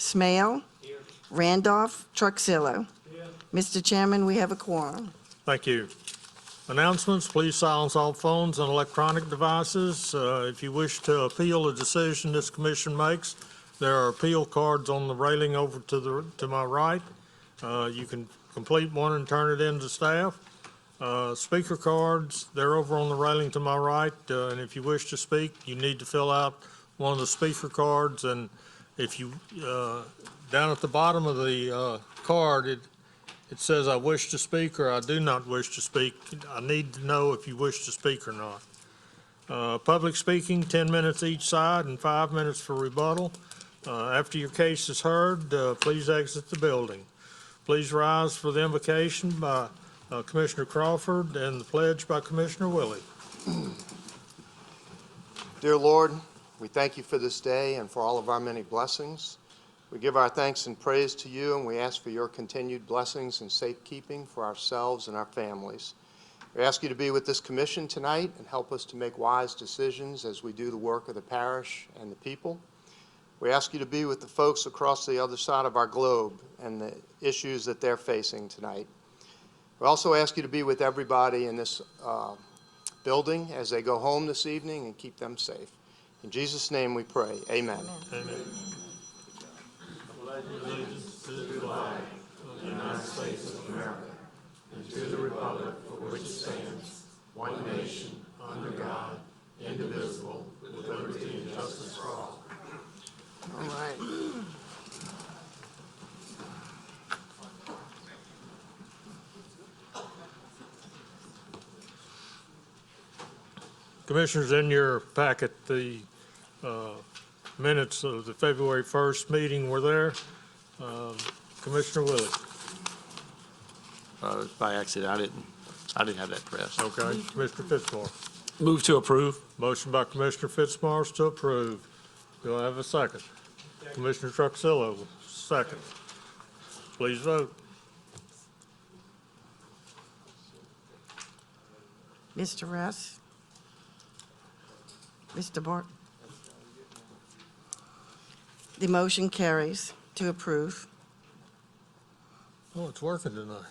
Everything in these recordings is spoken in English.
Smale. Here. Randolph. Truxillo. Here. Mr. Chairman, we have a quorum. Thank you. Announcements, please silence all phones and electronic devices. If you wish to appeal a decision this commission makes, there are appeal cards on the railing over to my right. You can complete one and turn it in to staff. Speaker cards, they're over on the railing to my right, and if you wish to speak, you need to fill out one of the speaker cards, and if you, down at the bottom of the card, it says I wish to speak or I do not wish to speak. I need to know if you wish to speak or not. Public speaking, 10 minutes each side and 5 minutes for rebuttal. After your case is heard, please exit the building. Please rise for the invocation by Commissioner Crawford and the pledge by Commissioner Willie. Dear Lord, we thank you for this day and for all of our many blessings. We give our thanks and praise to you, and we ask for your continued blessings and safekeeping for ourselves and our families. We ask you to be with this commission tonight and help us to make wise decisions as we do the work of the parish and the people. We ask you to be with the folks across the other side of our globe and the issues that they're facing tonight. We also ask you to be with everybody in this building as they go home this evening and keep them safe. In Jesus' name we pray. Amen. Amen. I pledge allegiance to the flag of the United States of America and to the republic for which it stands, one nation, under God, indivisible, with liberty and justice for all. All right. Commissioners, in your packet, the minutes of the February 1st meeting were there. Commissioner Willie. By accident, I didn't have that pressed. Okay. Commissioner Fitzmaurice. Move to approve. Motion by Commissioner Fitzmaurice to approve. Do I have a second? Commissioner Truxillo, second. Please vote. Mr. Russ? Mr. Bart? The motion carries to approve. Oh, it's working tonight.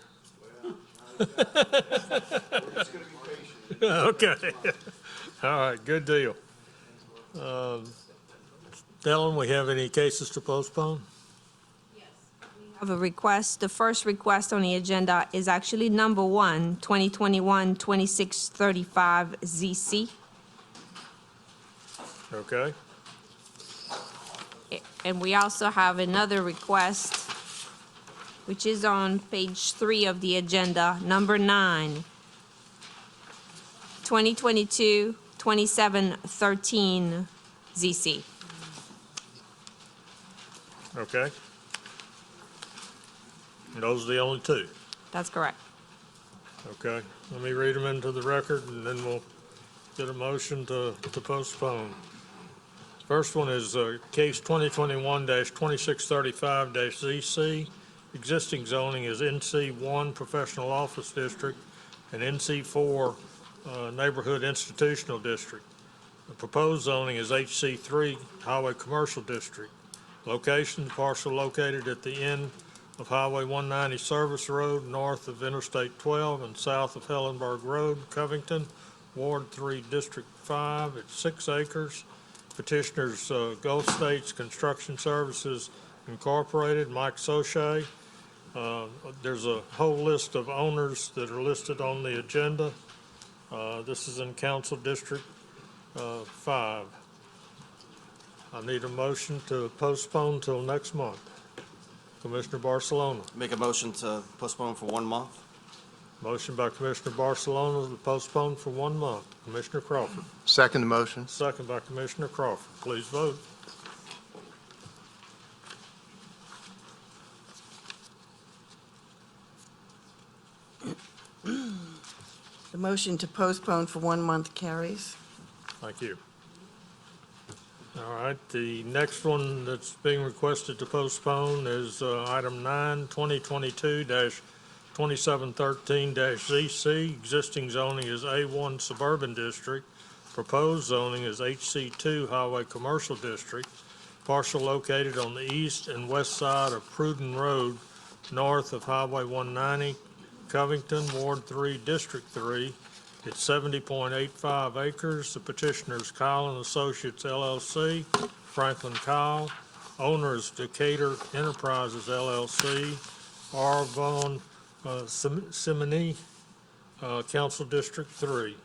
Okay. All right, good deal. Dylan, we have any cases to postpone? Have a request. The first request on the agenda is actually number 1, 2021-2635 ZC. Okay. And we also have another request, which is on page 3 of the agenda, number 9, 2022-2713 ZC. Okay. And those are the only two. That's correct. Okay. Let me read them into the record, and then we'll get a motion to postpone. First one is case 2021-2635-ZC. Existing zoning is NC1 Professional Office District and NC4 Neighborhood Institutional District. The proposed zoning is HC3 Highway Commercial District. Location, parcel located at the end of Highway 190 Service Road, north of Interstate 12 and south of Hellenberg Road, Covington, Ward 3, District 5. It's 6 acres. Petitioners Gulf States Construction Services Incorporated, Mike Soche. There's a whole list of owners that are listed on the agenda. This is in Council District 5. I need a motion to postpone till next month. Commissioner Barcelona. Make a motion to postpone for 1 month. Motion by Commissioner Barcelona to postpone for 1 month. Commissioner Crawford. Second the motion. Second by Commissioner Crawford. Please vote. The motion to postpone for 1 month carries. Thank you. All right, the next one that's being requested to postpone is item 9, 2022-2713-ZC. Existing zoning is A1 Suburban District. Proposed zoning is HC2 Highway Commercial District. parcel located on the east and west side of Pruden Road, north of Highway 190, Covington, Ward 3, District 3. It's 70.85 acres. The petitioner is Kyle and Associates LLC, Franklin Kyle. Owner is Decatur Enterprises LLC, R. Vaughn Simony, Council District 3.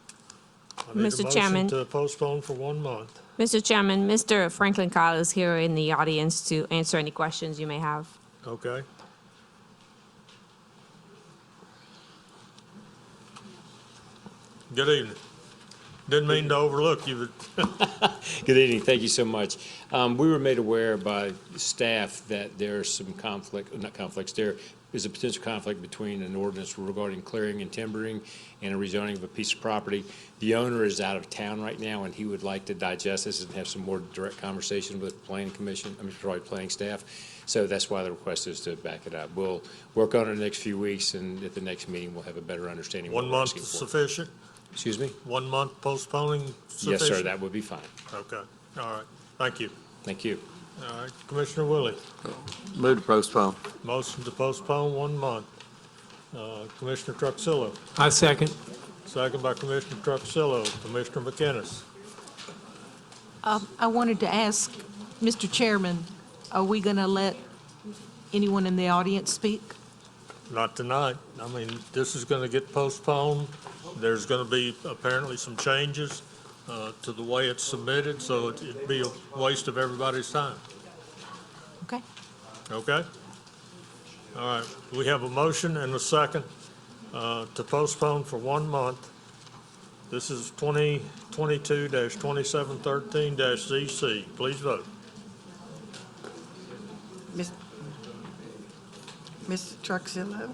I need a Mr. Chairman. motion to postpone for 1 month. Mr. Chairman, Mr. Franklin Kyle is here in the audience to answer any questions you may have. Okay. Good evening. Didn't mean to overlook you, but Good evening. Thank you so much. We were made aware by staff that there's some there is a potential conflict between an ordinance regarding clearing and timbering and a rezoning of a piece of property. The owner is out of town right now, and he would like to digest this and have some more direct conversation with the planning commission, planning staff. So that's why the request is to back it up. We'll work on it in the next few weeks, and at the next meeting, we'll have a better understanding of what 1 we're month asking is for. sufficient? Excuse me? 1 month postponing sufficient? Yes, sir, that would be fine. Okay, all right, thank you. Thank you. All right, Commissioner Willie, Move to postpone. motion to postpone 1 month. Commissioner Truxillo, I second. second by Commissioner Truxillo. Commissioner McInnes. I wanted to ask, Mr. Chairman, are we going to let anyone in the audience speak? Not tonight. I mean, this is going to get postponed. There's going to be apparently some changes to the way it's submitted, so it'd be a waste of everybody's time. Okay. Okay? All right, we have a motion and a second to postpone for 1 month. This is 2022-2713-ZC. Please vote. Mr. Truxillo?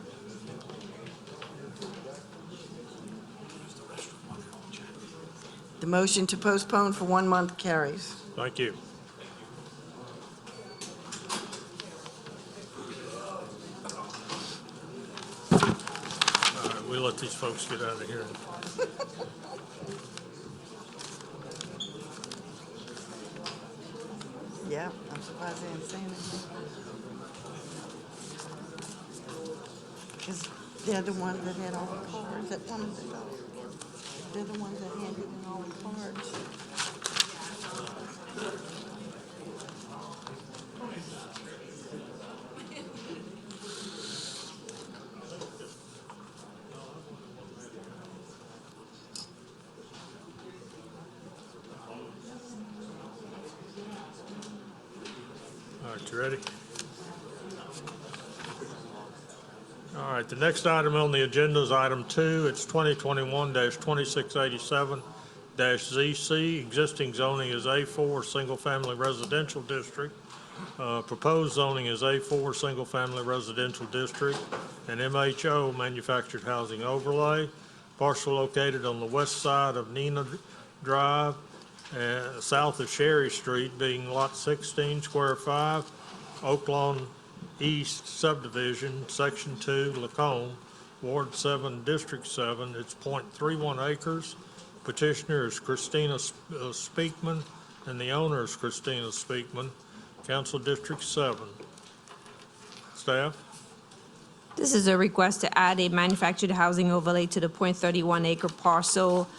The motion to postpone for 1 month carries. Thank you. All right, we'll let these folks get out of here. Yeah, I'm surprised they didn't say anything. Because they're the ones that had all the cards that wanted to go. They're the ones that handed in all the cards. All right, you ready? All right, the next item on the agenda is item 2. It's 2021-2687-ZC. Existing zoning is A4, single-family residential district. Proposed zoning is A4, single-family residential district, and MHO, manufactured housing overlay. Parcel located on the west side of Nina Drive, south of Sherry Street, being Lot 16, Square 5, Oaklawn East Subdivision, Section 2, Lacombe, Ward 7, District 7. It's .31 acres. Petitioner is Christina Speakman, and the owner is Christina Speakman, Council District 7. Staff? This is a request to add a manufactured housing overlay to the .31 acre parcel.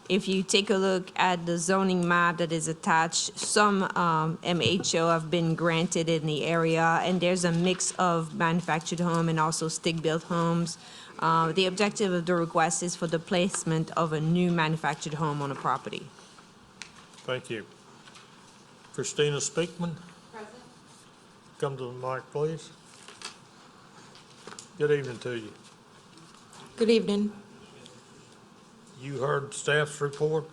If you take a look at the zoning map that is attached, some MHO have been granted in the area, and there's a mix of manufactured home and also stick-built homes. The objective of the request is for the placement of a new manufactured home on a property. Thank you. Christina Speakman? Present. Come to the mic, please. Good evening to you. Good evening. You heard staff's report?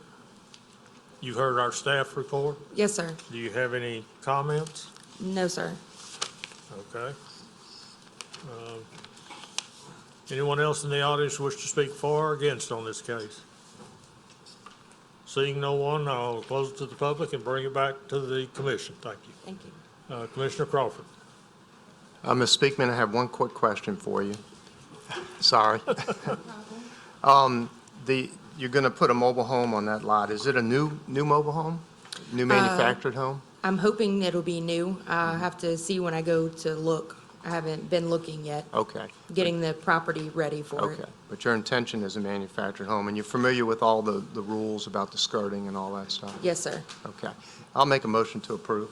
You heard our staff report? Yes, sir. Do you have any comments? No, sir. Okay. Anyone else in the audience wish to speak for or against on this case? Seeing no one, I'll close it to the public and bring it back to the commission. Thank you. Thank you. Commissioner Crawford. Ms. Speakman, I have one quick question for you. Sorry. You're going to put a mobile home on that lot. Is it a new mobile home? New manufactured home? I'm hoping it'll be new. I have to see when I go to look. I haven't been looking yet, Okay. getting the property ready for it. Okay, but your intention is a manufactured home, and you're familiar with all the rules about the skirting and all that stuff? Yes, sir. Okay. I'll make a motion to approve.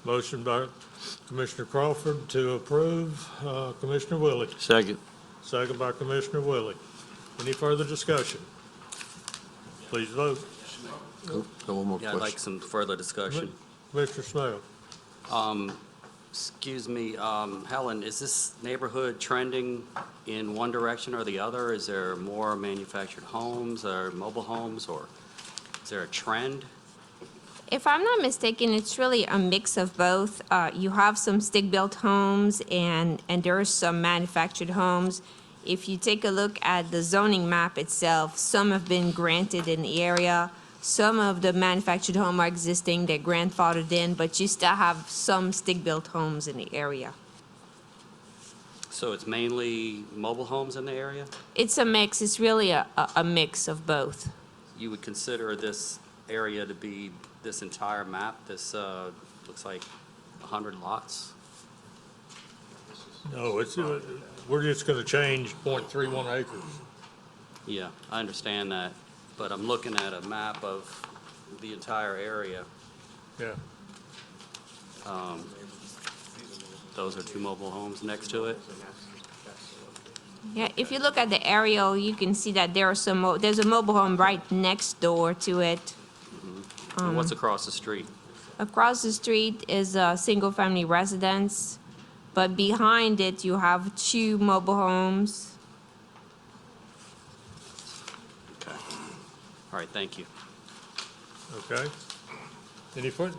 Motion by Commissioner Crawford to approve, Commissioner Willie. Second. Second by Commissioner Willie. Any further discussion? Please vote. Oh, got one more Yeah, I'd like question. some further discussion. Commissioner Smale. Excuse me, Helen, is this neighborhood trending in one direction or the other? Is there more manufactured homes or mobile homes, or is there a trend? If I'm not mistaken, it's really a mix of both. You have some stick-built homes and there are some manufactured homes. If you take a look at the zoning map itself, some have been granted in the area. Some of the manufactured homes are existing, they're grandfathered in, but you still have some stick-built homes in the area. So it's mainly mobile homes in the area? It's a mix, it's really a mix of both. You would consider this area to be this entire map, this, looks like 100 lots? No, it's, we're just gonna change .31 acres. Yeah, I understand that, but I'm looking at a map of the entire area. Yeah. Those are two mobile homes next to it. Yeah, if you look at the aerial, you can see that there are some, there's a mobile home right next door to it. And what's across the street? Across the street is a single-family residence, but behind it, you have two mobile homes. Okay. All right, thank you. Okay. Any further?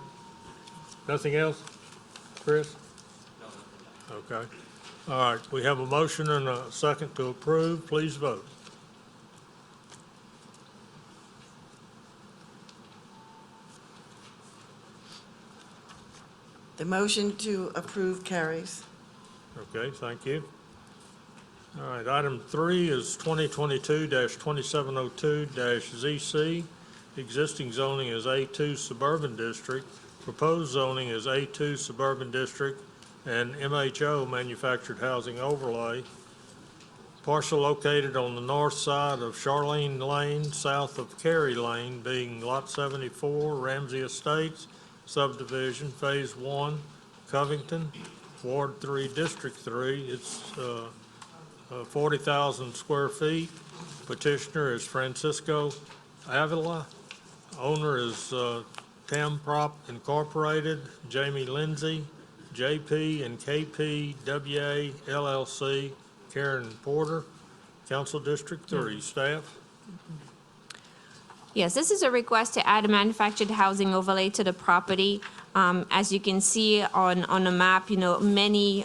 Nothing else? Chris? Okay. All right, we have a motion and a second to approve. Please vote. The motion to approve carries. Okay, thank you. All right, item 3 is 2022-2702-ZC. Existing zoning is A2 Suburban District. Proposed zoning is A2 Suburban District and MHO Manufactured Housing Overlay. Parcel located on the north side of Charlene Lane, south of Cary Lane, being Lot 74, Ramsey Estates, Subdivision, Phase 1, Covington, Ward 3, District 3. It's 40,000 square feet. Petitioner is Francisco Avila. Owner is Tamprop Incorporated, Jamie Lindsay, JP and KP WA LLC, Karen Porter, Council District 3. Staff? Yes, this is a request to add a manufactured housing overlay to the property. As you can see on the map, many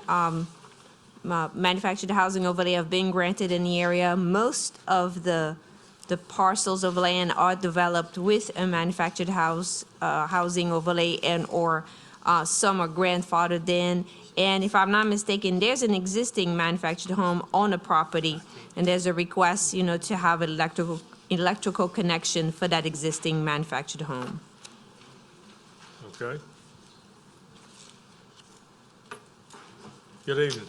manufactured housing overlay have been granted in the area. Most of the parcels of land are developed with a manufactured housing overlay or some are grandfathered in. And if I'm not mistaken, there's an existing manufactured home on the property, and there's a request, to have an electrical connection for that existing manufactured home. Okay. Good evening.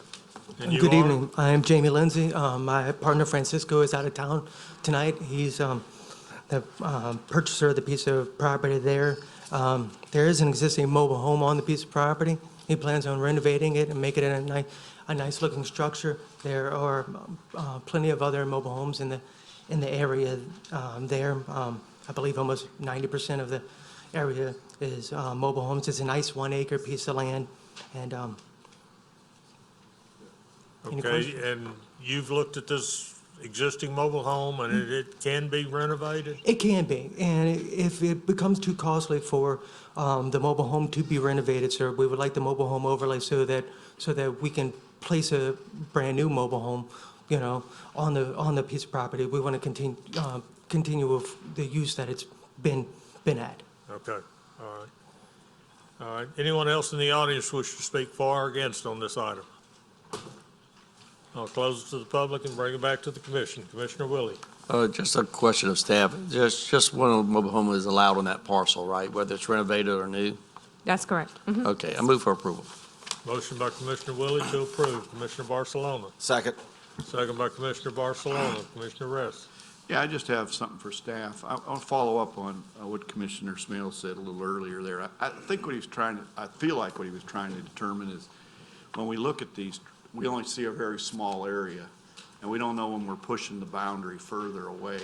And you Good are? evening. I am Jamie Lindsay. My partner Francisco is out of town tonight. He's the purchaser of the piece of property there. There is an existing mobile home on the piece of property. He plans on renovating it and making it a nice-looking structure. There are plenty of other mobile homes in the area there. I believe almost 90% of the area is mobile homes. It's a nice 1-acre piece of land, and any Okay, questions? and you've looked at this existing mobile home, and it can be renovated? It can be, and if it becomes too costly for the mobile home to be renovated, sir, we would like the mobile home overlay so that we can place a brand-new mobile home, on the piece of property. We want to continue with the use that it's been at. Okay, all right. All right, anyone else in the audience wish to speak for or against on this item? I'll close it to the public and bring it back to the commission. Commissioner Willie. Just a question of staff. Just one mobile home is allowed on that parcel, right? Whether it's renovated or new? That's correct. Mhm. Okay, I move for approval. Motion by Commissioner Willie to approve. Commissioner Barcelona. Second. Second by Commissioner Barcelona. Commissioner Rest. Yeah, I just have something for staff. I'll follow up on what Commissioner Smale said a little earlier there. I think what he was trying to, I feel like what he was trying to determine is when we look at these, we only see a very small area, and we don't know when we're pushing the boundary further away,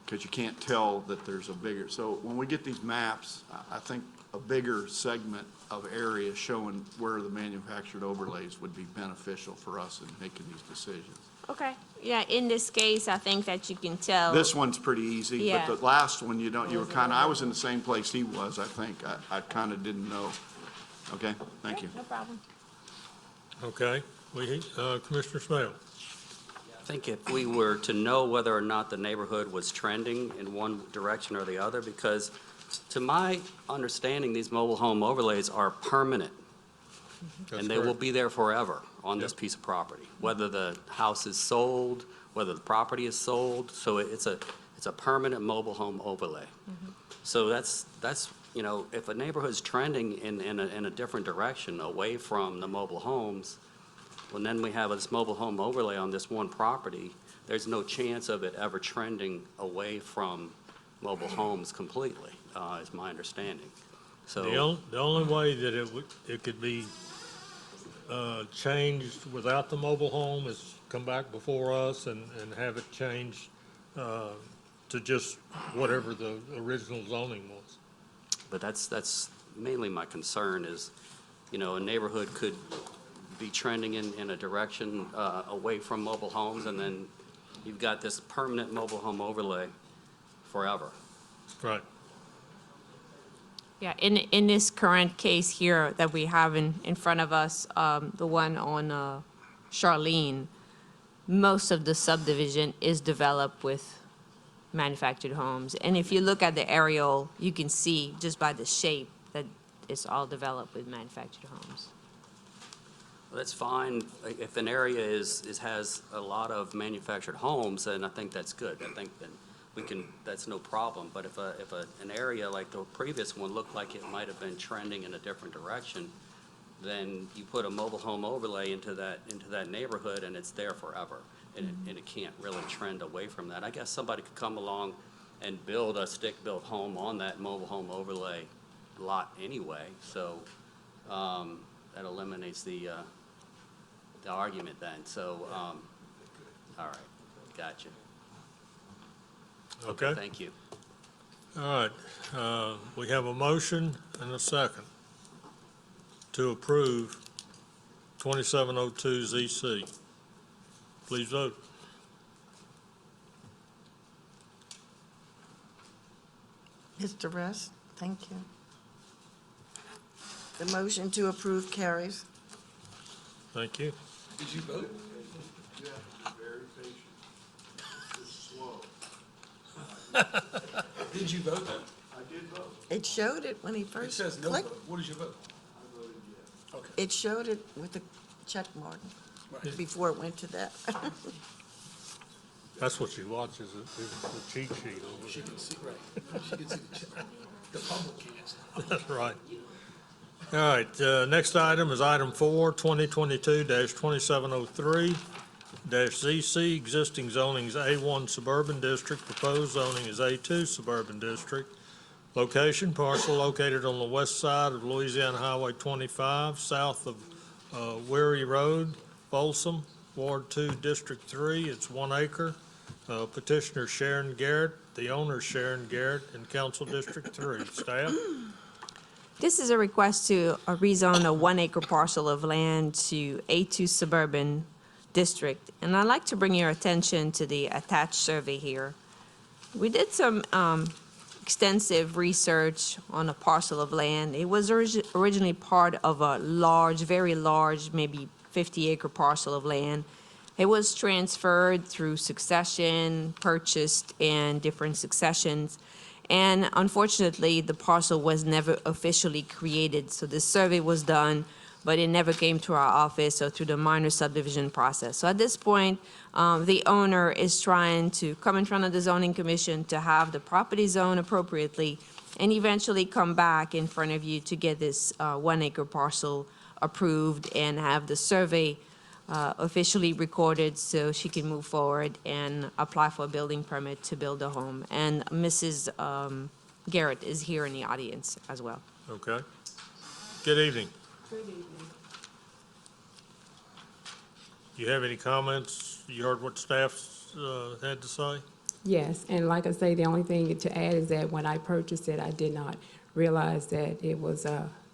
because you can't tell that there's a bigger, so when we get these maps, I think a bigger segment of area showing where the manufactured overlays would be beneficial for us in making these decisions. Okay. Yeah, in this case, I think that you can tell. This one's pretty easy, Yeah. but the last one, you were kind of, I was in the same place he was, I think. I kind of didn't know. Okay, thank you. No problem. Okay. Commissioner Smale. I think if we were to know whether or not the neighborhood was trending in one direction or the other, because to my understanding, these mobile home overlays are permanent. And they will be there forever on this piece of property, whether the house is sold, whether the property is sold. So it's a permanent mobile home overlay. So that's, you know, if a neighborhood's trending in a different direction away from the mobile homes, well, then we have this mobile home overlay on this one property, there's no chance of it ever trending away from mobile homes completely, is my understanding. So. The only way that it could be changed without the mobile home is come back before us and have it changed to just whatever the original zoning was. But that's mainly my concern is, you know, a neighborhood could be trending in a direction away from mobile homes, and then you've got this permanent mobile home overlay forever. Right. Yeah, in this current case here that we have in front of us, the one on Charlene, most of the subdivision is developed with manufactured homes. And if you look at the aerial, you can see just by the shape that it's all developed with manufactured homes. Well, that's fine. If an area has a lot of manufactured homes, then I think that's good. I think then we can, that's no problem. But if an area like the previous one looked like it might have been trending in a different direction, then you put a mobile home overlay into that neighborhood and it's there forever. And it can't really trend away from that. I guess somebody could come along and build a stick-built home on that mobile home overlay lot anyway. So that eliminates the argument then. So, all right, gotcha. Okay. Thank you. All right. We have a motion and a second to approve 2702 ZC. Please vote. Mr. Rest, thank you. The motion to approve carries. Thank you. Did you vote? You have to be very patient. It's slow. Did you vote? I did vote. It showed it when he It first says no clicked. vote. What did you vote? I voted yes. It showed it with the check mark before it went to that. That's what she watches, is the cheat sheet over She there. can see, right. She can see the check. The public can't. That's right. All right, next item is item 4, 2022-2703 ZC, existing zoning is A1 Suburban District, proposed zoning is A2 Suburban District. Location, parcel located on the west side of Louisiana Highway 25, south of Weary Road, Folsom, Ward 2, District 3. It's 1 acre. Petitioner Sharon Garrett, the owner Sharon Garrett, in Council District 3. Staff? This is a request to rezone a 1 acre parcel of land to A2 Suburban District. And I'd like to bring your attention to the attached survey here. We did some extensive research on a parcel of land. It was originally part of a large, very large, maybe 50-acre parcel of land. It was transferred through succession, purchased in different successions. And unfortunately, the parcel was never officially created. So the survey was done, but it never came to our office or through the minor subdivision process. So at this point, the owner is trying to come in front of the zoning commission to have the property zoned appropriately and eventually come back in front of you to get this 1 acre parcel approved and have the survey officially recorded so she can move forward and apply for a building permit to build a home. And Mrs. Garrett is here in the audience as well. Okay. Good evening. You have any comments? You heard what staff had to say? Yes, and like I say, the only thing to add is that when I purchased it, I did not realize that it was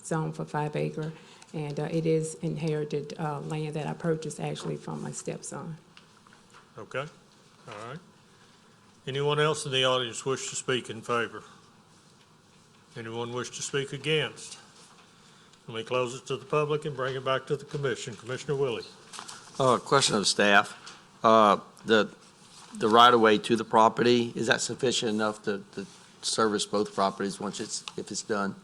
zoned for 5 acre, and it is inherited land that I purchased actually from my stepson. Okay, all right. Anyone else in the audience wish to speak in favor? Anyone wish to speak against? Let me close it to the public and bring it back to the commission. Commissioner Willie. Question of staff. The right-of-way to the property, is that sufficient enough to service both properties if it's done?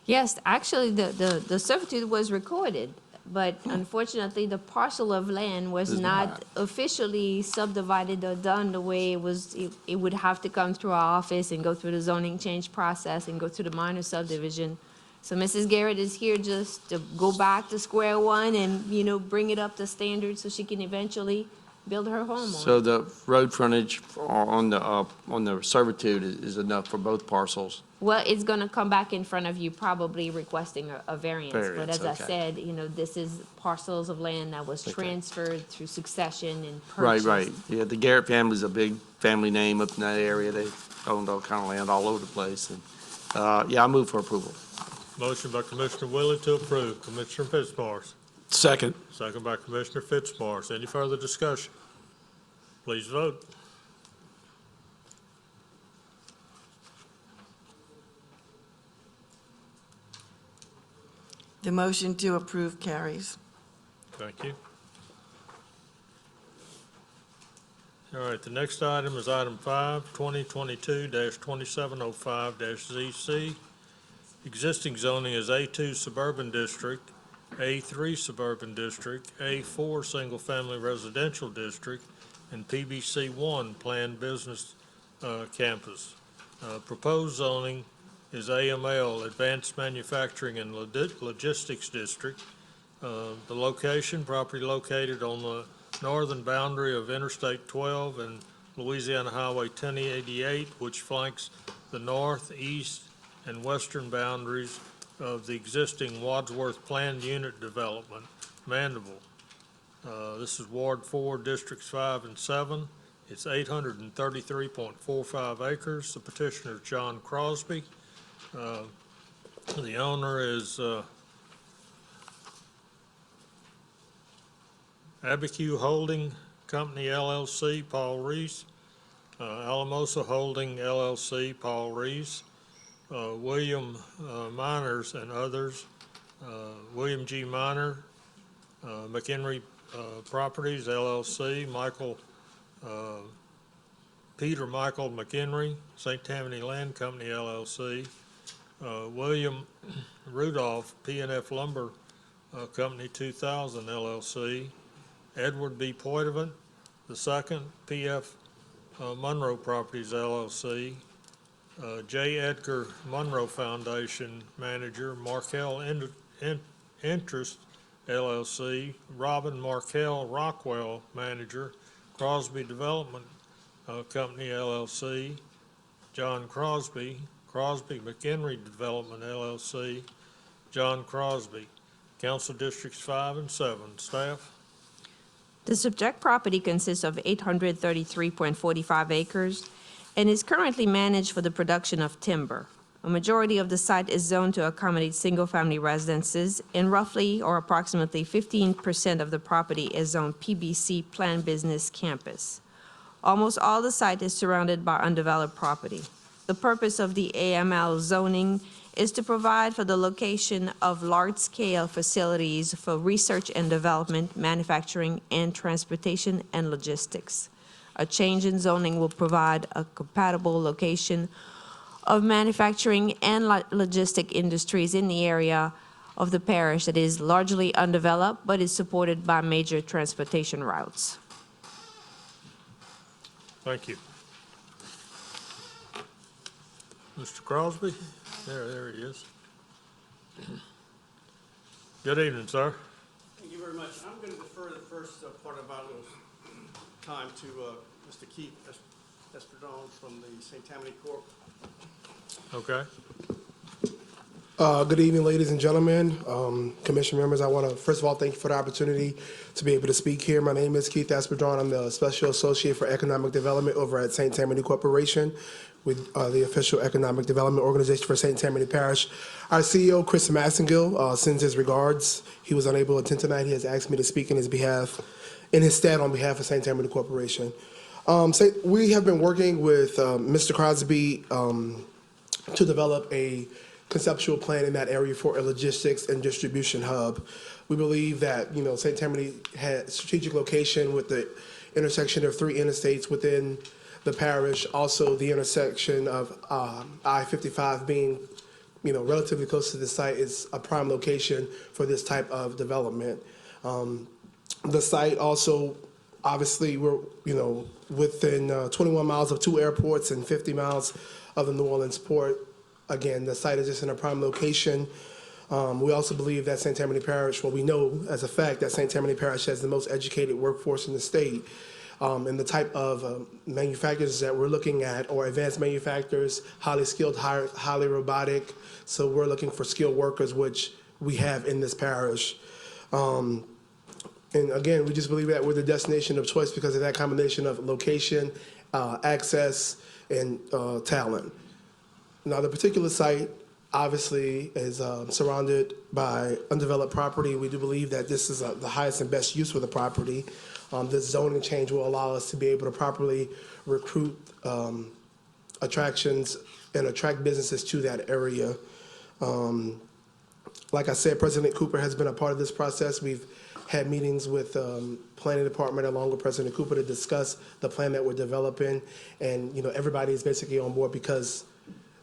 Yes, actually, the servitude was recorded, but unfortunately, the parcel of land was Is not not. officially subdivided or done the way it was. It would have to come through our office and go through the zoning change process and go through the minor subdivision. So Mrs. Garrett is here just to go back to square one and, bring it up to standard so she can eventually build her home on So it. the road frontage on the servitude is enough for both parcels? Well, it's gonna come back in front of you, probably requesting a variance. But Variance, as I okay. said, this is parcels of land that was Okay. transferred through succession and Right, purchased. right. Yeah, the Garrett family's a big family name up in that area. They owned all kind of land all over the place. And yeah, I move for approval. Motion by Commissioner Willie to approve. Commissioner Fitzpatrick. Second. Second by Commissioner Fitzpatrick. Any further discussion? Please vote. The motion to approve carries. Thank you. All right, the next item is item 5, 2022-2705-ZC. Existing zoning is A2 Suburban District, A3 Suburban District, A4 Single Family Residential District, and PBC 1 Planned Business Campus. Proposed zoning is AML Advanced Manufacturing and Logistics District. The location, property located on the northern boundary of Interstate 12 and Louisiana Highway 1088, which flanks the north, east, and western boundaries of the existing Wadsworth Planned Unit Development, Mandeville. This is Ward 4, Districts 5 and 7. It's 833.45 acres. The petitioner is John Crosby. The owner is Abiquiu Holding Company LLC, Paul Reese, Alamosa Holding LLC, Paul Reese, William Miners and others, William G. Miner, McHenry Properties LLC, Peter Michael McHenry, St. Tammany Land Company LLC, William Rudolph P&F Lumber Company 2000 LLC, Edward B. Poitevin II, P.F. Monroe Properties LLC, J. Edgar Monroe Foundation Manager, Markel Interest LLC, Robin Markel Rockwell Manager, Crosby Development Company LLC, John Crosby, Crosby McHenry Development LLC, John Crosby. Council Districts 5 and 7. Staff? The subject property consists of 833.45 acres and is currently managed for the production of timber. A majority of the site is zoned to accommodate single-family residences, and roughly or approximately 15% of the property is zoned PBC Planned Business Campus. Almost all the site is surrounded by undeveloped property. The purpose of the AML zoning is to provide for the location of large-scale facilities for research and development, manufacturing, and transportation and logistics. A change in zoning will provide a compatible location of manufacturing and logistic industries in the area of the parish that is largely undeveloped but is supported by major transportation routes. Thank you. Mr. Crosby? There he is. Good evening, sir. Thank you very much. I'm going to defer the first part of our little time to Mr. Keith Espradon from the St. Tammany Corp. Okay. Good evening, ladies and gentlemen, commission members. I want to, first of all, thank you for the opportunity to be able to speak here. My name is Keith Espradon. I'm the Special Associate for Economic Development over at St. Tammany Corporation, with the official economic development organization for St. Tammany Parish. Our CEO, Chris Massengill, sends his regards. He was unable to attend tonight. He has asked me to speak in his stead on behalf of St. Tammany Corporation. We have been working with Mr. Crosby to develop a conceptual plan in that area for a logistics and distribution hub. We believe that, St. Tammany had strategic location with the intersection of 3 interstates within the parish, also the intersection of I-55 being, relatively close to the site is a prime location for this type of development. The site also, obviously, we're, within 21 miles of 2 airports and 50 miles of the New Orleans port. Again, the site is just in a prime location. We also believe that St. Tammany Parish, we know as a fact that St. Tammany Parish has the most educated workforce in the state. And the type of manufacturers that we're looking at are advanced manufacturers, highly skilled, highly robotic. So we're looking for skilled workers, which we have in this parish. And again, we just believe that we're the destination of choice because of that combination of location, access, and talent. Now, the particular site obviously is surrounded by undeveloped property. We do believe that this is the highest and best use for the property. This zoning change will allow us to be able to properly recruit attractions and attract businesses to that area. Like I said, President Cooper has been a part of this process. We've had meetings with planning department along with President Cooper to discuss the plan that we're developing. And, everybody is basically on board because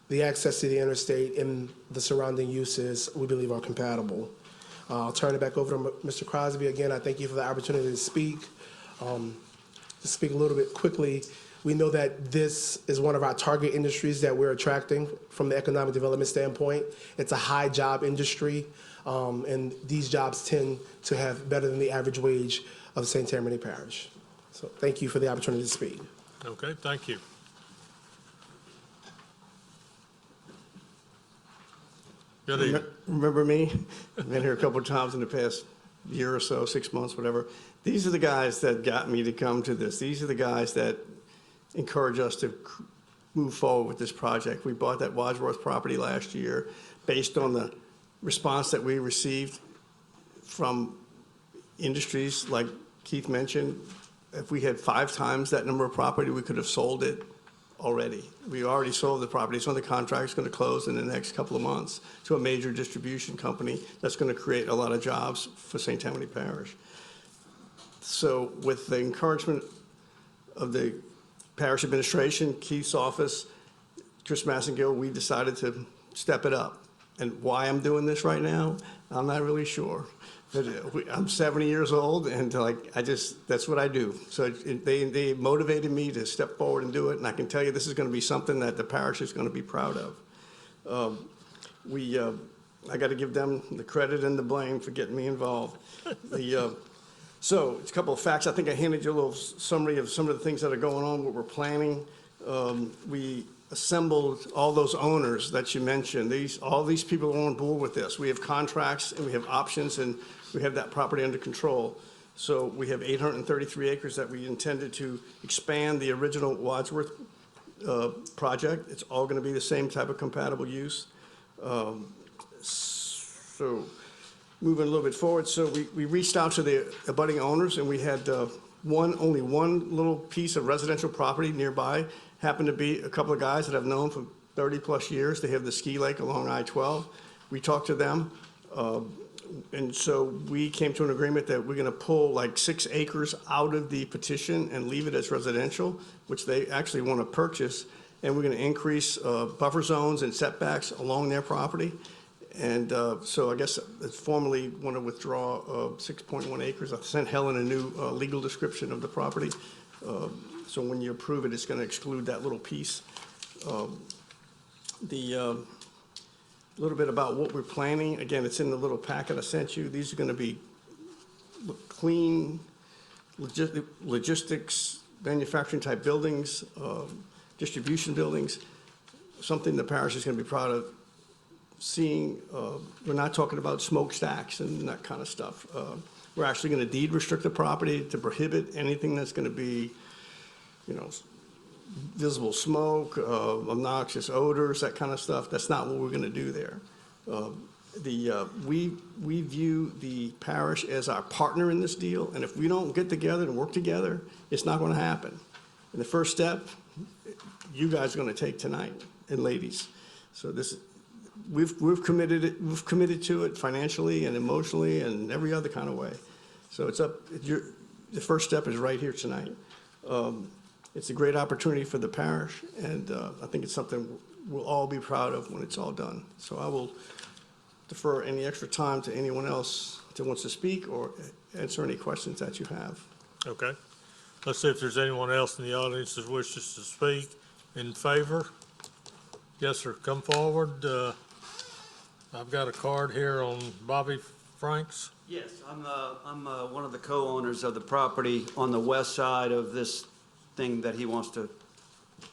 the access to the interstate and the surrounding uses, we believe, are compatible. I'll turn it back over to Mr. Crosby. Again, I thank you for the opportunity to speak. To speak a little bit quickly, we know that this is one of our target industries that we're attracting from the economic development standpoint. It's a high job industry, and these jobs tend to have better than the average wage of St. Tammany Parish. So thank you for the opportunity to speak. Okay, thank you. Good evening. Remember me? I've been here a couple of times in the past year or so, 6 months, whatever. These are the guys that got me to come to this. These are the guys that encourage us to move forward with this project. We bought that Wadsworth property last year based on the response that we received from industries like Keith mentioned. If we had 5 times that number of property, we could have sold it already. We already sold the property. It's on the contract. It's going to close in the next couple of months to a major distribution company that's going to create a lot of jobs for St. Tammany Parish. So with the encouragement of the parish administration, Keith's office, Chris Massengill, we decided to step it up. And why I'm doing this right now, I'm not really sure. But I'm 70 years old, and that's what I do. So they motivated me to step forward and do it, and I can tell you this is going to be something that the parish is going to be proud of. I got to give them the credit and the blame for getting me involved. So it's a couple of facts. I think I handed you a little summary of some of the things that are going on, what we're planning. We assembled all those owners that you mentioned. All these people are on board with this. We have contracts and we have options and we have that property under control. So we have 833 acres that we intended to expand the original Wadsworth project. It's all going to be the same type of compatible use. So moving a little bit forward, so we reached out to the abutting owners and we had only one little piece of residential property nearby. Happened to be a couple of guys that I've known for 30 plus years. They have the ski lake along I-12. We talked to them, and so we came to an agreement that we're going to pull like 6 acres out of the petition and leave it as residential, which they actually want to purchase, and we're going to increase buffer zones and setbacks along their property. And so I guess I formally want to withdraw 6.1 acres. I sent Helen a new legal description of the property. So when you approve it, it's going to exclude that little piece. A little bit about what we're planning. Again, it's in the little packet I sent you. These are going to be clean, logistics, manufacturing type buildings, distribution buildings, something the parish is going to be proud of seeing. We're not talking about smokestacks and that kind of stuff. We're actually going to deed restrict the property to prohibit anything that's going to be, visible smoke, obnoxious odors, that kind of stuff. That's not what we're going to do there. We view the parish as our partner in this deal, and if we don't get together and work together, it's not going to happen. And the first step, you guys are going to take tonight, and ladies. So we've committed to it financially and emotionally and every other kind of way. So it's up. The first step is right here tonight. It's a great opportunity for the parish, and I think it's something we'll all be proud of when it's all done. So I will defer any extra time to anyone else that wants to speak or answer any questions that you have. Okay. Let's see if there's anyone else in the audience that wishes to speak in favor. Yes, sir. Come forward. I've got a card here on Bobby Franks. Yes, I'm one of the co-owners of the property on the west side of this thing that he wants to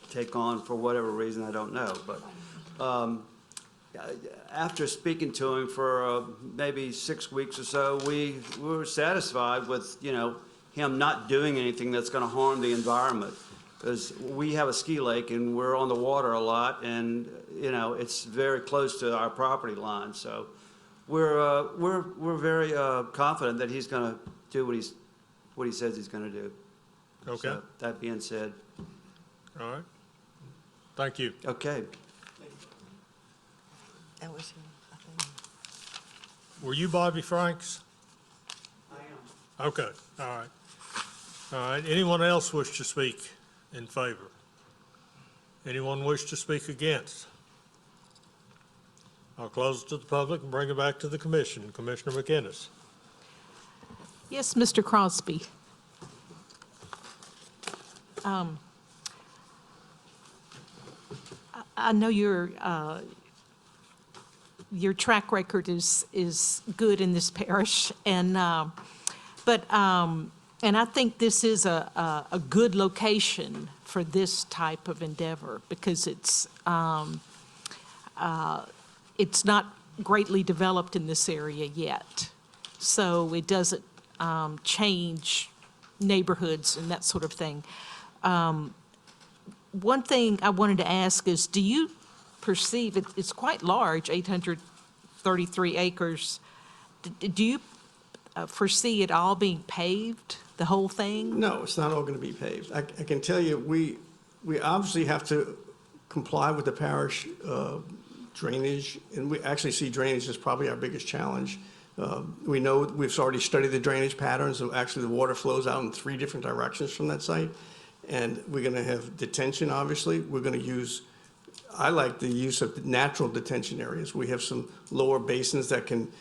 take on for whatever reason, I don't know. But after speaking to him for maybe 6 weeks or so, we were satisfied with, him not doing anything that's going to harm the environment. Because we have a ski lake and we're on the water a lot, and it's very close to our property line. So we're very confident that he's going to do what he says he's going to do. Okay. So, that being said. All right. Thank you. Okay. That was him, I think. Were you Bobby Franks? I am. Okay. All right. All right. Anyone else wish to speak in favor? Anyone wish to speak against? I'll close it to the public and bring it back to the commission. Commissioner McInnes. Yes, Mr. Crosby. I know your track record is good in this parish, and I think this is a good location for this type of endeavor because it's not greatly developed in this area yet, so it doesn't change neighborhoods and that sort of thing. One thing I wanted to ask is, do you perceive, it's quite large, 833 acres, do you foresee it all being paved, the whole thing? No, it's not all going to be paved. I can tell you, we obviously have to comply with the parish drainage, and we actually see drainage as probably our biggest challenge. We know we've already studied the drainage patterns, so actually the water flows out in 3 different directions from that site. And we're going to have detention, obviously. We're going to use, I like the use of natural detention areas. We have some lower basins that can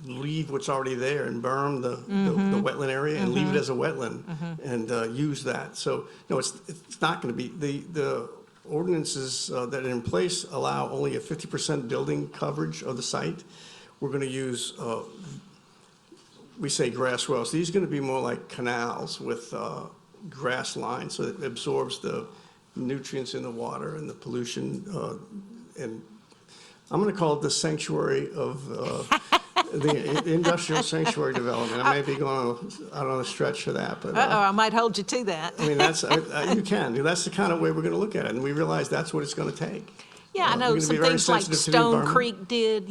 leave what's already there and berm the wetland area and leave it as a wetland and use that. So, no, it's not going to be, the ordinances that are in place allow only a 50% building coverage of the site. We're going to use, we say grass wells. These are going to be more like canals with grass lines, so it absorbs the nutrients in the water and the pollution. And I'm going to call it the sanctuary of the industrial sanctuary development. I may be going out on a stretch for that, but I might hold you to that. I mean, that's you can. That's the kind of way we're going to look at it, and we realize that's what it's going to take. Yeah, I know we're gonna some be very things like sensitive to the Stone environment. Creek did,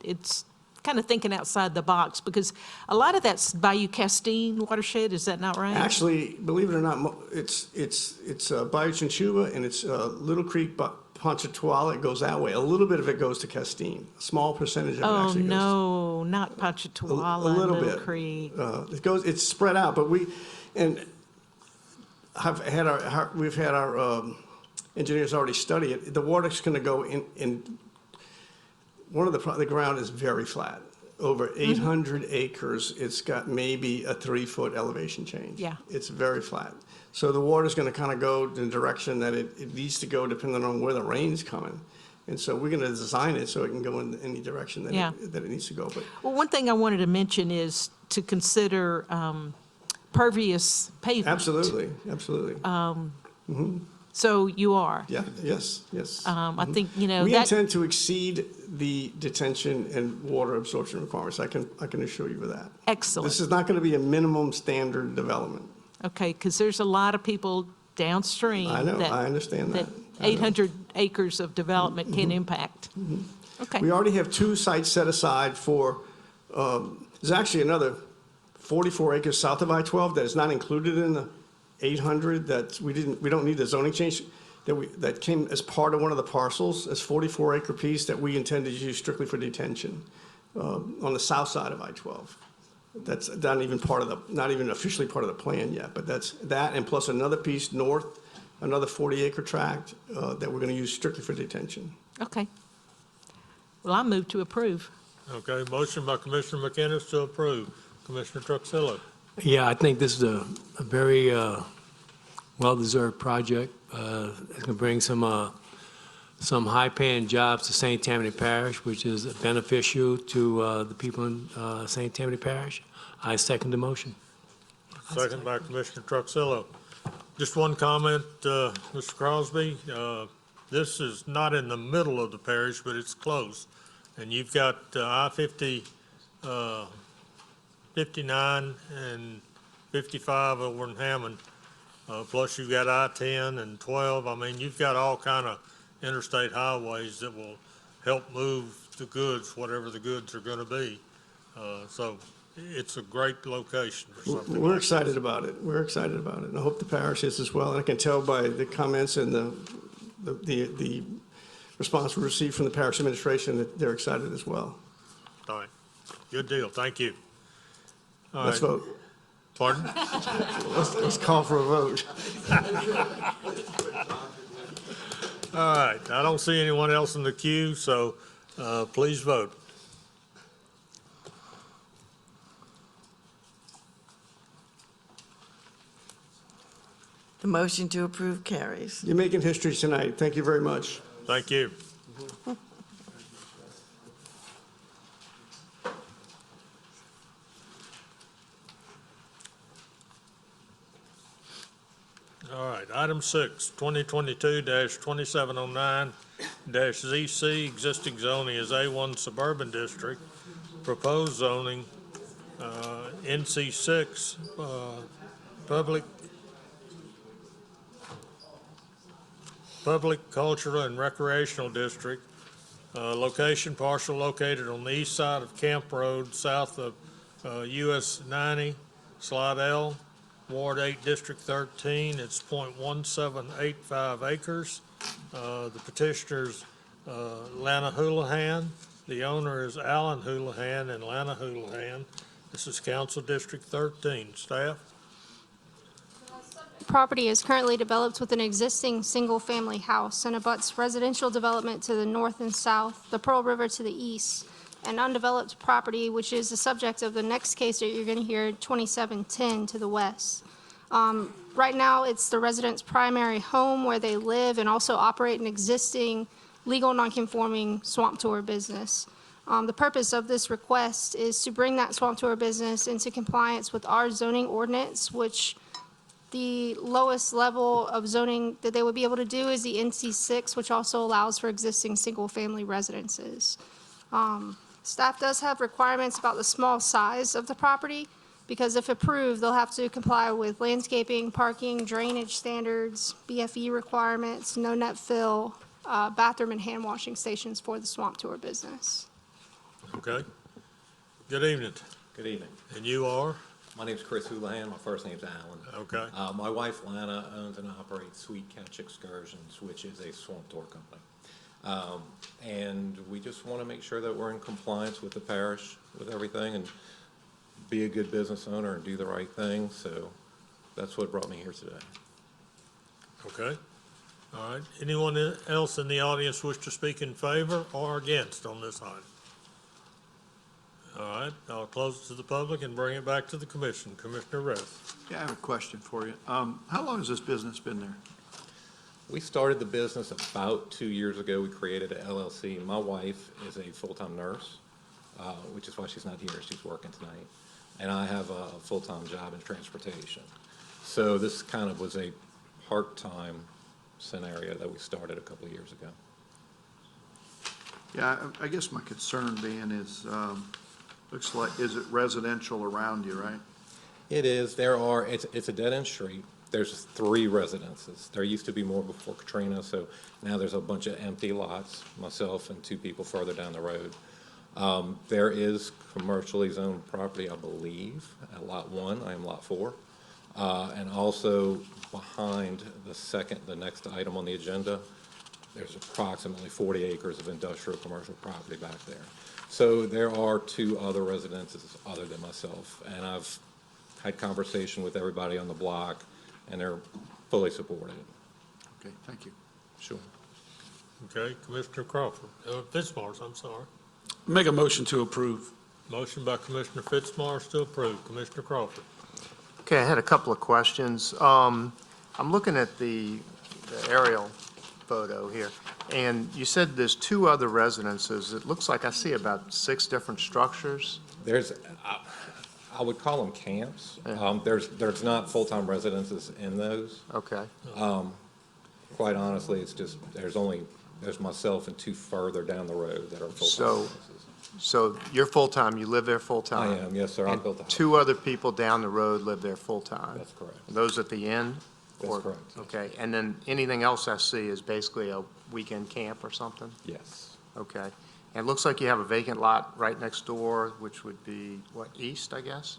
it's kind of thinking outside the box, because a lot of that's Bayou Castine watershed, is that not right? Actually, believe it or not, it's Bayou Chinchuba and it's Little Creek, Ponchatoula. It goes that way. A little bit of it goes to Castine. A small percentage of it actually goes. Oh, no, not Ponchatoula, A little Little bit. Creek. It's spread out, but we've had our engineers already study it. The water's going to go in. One of the ground is very flat. Over 800 acres, it's got maybe a 3-foot elevation change. Yeah. It's very flat. So the water's going to kind of go in the direction that it needs to go depending on where the rain's coming. And so we're going to design it so it can go in any direction that, Yeah. that it needs to go. But Well, one thing I wanted to mention is to consider pervious pavement. absolutely, absolutely. So you are. Yeah, yes, yes. I think, you know, We that, intend to exceed the detention and water absorption requirements. I can assure you of that. excellent. This is not going to be a minimum standard development. Okay, because there's a lot of people downstream. I know, that- I understand that. I know. 800 acres of development can impact. Okay, We already have 2 sites set aside for, there's actually another 44 acres south of I-12 that is not included in the 800 that we don't need the zoning change, that came as part of one of the parcels, as 44-acre piece that we intend to use strictly for detention on the south side of I-12. That's not even not even officially part of the plan yet, but that's that, and plus another piece north, another 40-acre tract that we're going to use strictly for detention. okay. Well, I move to approve. Okay, motion by Commissioner McInnes to approve. Commissioner Truxillo. Yeah, I think this is a very well-deserved project. It's going to bring some high-paying jobs to St. Tammany Parish, which is beneficial to the people in St. Tammany Parish. I second the motion. Second by Commissioner Truxillo. Just one comment, Mr. Crosby. This is not in the middle of the parish, but it's close. And you've got I-50, 59 and 55 over in Hammond. Plus you've got I-10 and 12. I mean, you've got all kind of interstate highways that will help move the goods, whatever the goods are going to be. So it's a great location for something We're like excited about it. We're excited about it. And I hope the parish is as well. And I can tell by the comments and the response we received from the parish administration that they're excited as well. All right. Good deal. Thank you. All Let's right. vote. Pardon? Let's call for a vote. All right. I don't see anyone else in the queue, so please vote. The motion to approve carries. You're making history tonight. Thank you very much. Thank you. All right, item 6, 2022-2709-ZC, existing zoning is A1 Suburban District, proposed zoning, NC6, Public Cultural and Recreational District. Location parcel located on the east side of Camp Road, south of US 90, Slidell, Ward 8, District 13. It's .1785 acres. The petitioner's Lana Houlihan. The owner is Alan Houlihan and Lana Houlihan. This is Council District 13. Staff? Property is currently developed with an existing single-family house and abuts residential development to the north and south, the Pearl River to the east, and undeveloped property, which is the subject of the next case that you're going to hear, 2710 to the west. Right now, it's the residents' primary home where they live and also operate an existing legal nonconforming swamp tour business. The purpose of this request is to bring that swamp tour business into compliance with our zoning ordinance, which the lowest level of zoning that they would be able to do is the NC6, which also allows for existing single-family residences. Staff does have requirements about the small size of the property, because if approved, they'll have to comply with landscaping, parking, drainage standards, BFE requirements, no net fill, bathroom and hand washing stations for the swamp tour business. Okay. Good evening. Good evening. And you are? My name's Chris Houlihan. My first name's Alan. Okay. My wife Lana owns and operates Sweet Catch Excursions, which is a swamp tour company. And we just want to make sure that we're in compliance with the parish, with everything, and be a good business owner and do the right thing. So that's what brought me here today. Okay. All right. Anyone else in the audience wish to speak in favor or against on this item? All right. I'll close it to the public and bring it back to the commission. Commissioner Reth. Yeah, I have a question for you. How long has this business been there? We started the business about 2 years ago. We created an LLC. My wife is a full-time nurse, which is why she's not here. She's working tonight. And I have a full-time job in transportation. So this kind of was a part-time scenario that we started a couple of years ago. Yeah, I guess my concern being is, looks like, is it residential around you, right? It is. It's a dead-end street. There's 3 residences. There used to be more before Katrina, so now there's a bunch of empty lots, myself and 2 people further down the road. There is commercially zoned property, I believe, at Lot 1. I am Lot 4. And also behind the next item on the agenda, there's approximately 40 acres of industrial commercial property back there. So there are 2 other residences other than myself, and I've had conversation with everybody on the block, and they're fully supported. Okay, thank you. Sure. Okay, Commissioner Crawford, Fitzmars, I'm sorry. Make a motion to approve. Motion by Commissioner Fitzmars to approve. Commissioner Crawford. Okay, I had a couple of questions. I'm looking at the aerial photo here, and you said there's 2 other residences. It looks like I see about 6 different structures. There's, I would call them camps. There's not full-time residences in those. Okay. Quite honestly, it's just, there's myself and 2 further down the road that are full-time So, residences. so you're full-time, you live there full-time? I am, yes, sir. I And built a house. 2 other people down the road live there full-time? That's correct. Those at the end? That's Or- correct. Okay, and then anything else I see is basically a weekend camp or something? Yes. Okay. And it looks like you have a vacant lot right next door, which would be, what, east, I guess?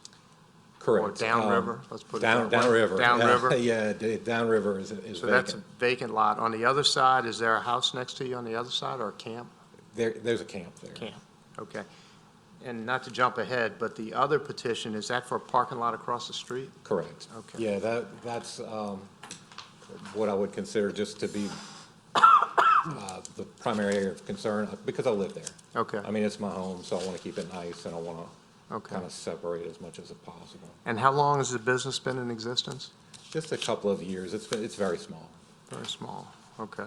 Correct. Or downriver, let's put it that way. Downriver. Downriver? Yeah, downriver is So that's a vacant. vacant lot. On the other side, is there a house next to you on the other side, or a camp? There's a camp there. Camp, okay. And not to jump ahead, but the other petition, is that for a parking lot across the street? Correct. Okay. Yeah, that's what I would consider just to be the primary area of concern, because I live there. Okay. I mean, it's my home, so I want to keep it nice, and I want to Okay. kind of separate as much as possible. And how long has the business been in existence? Just a couple of years. It's very small. Very small, okay.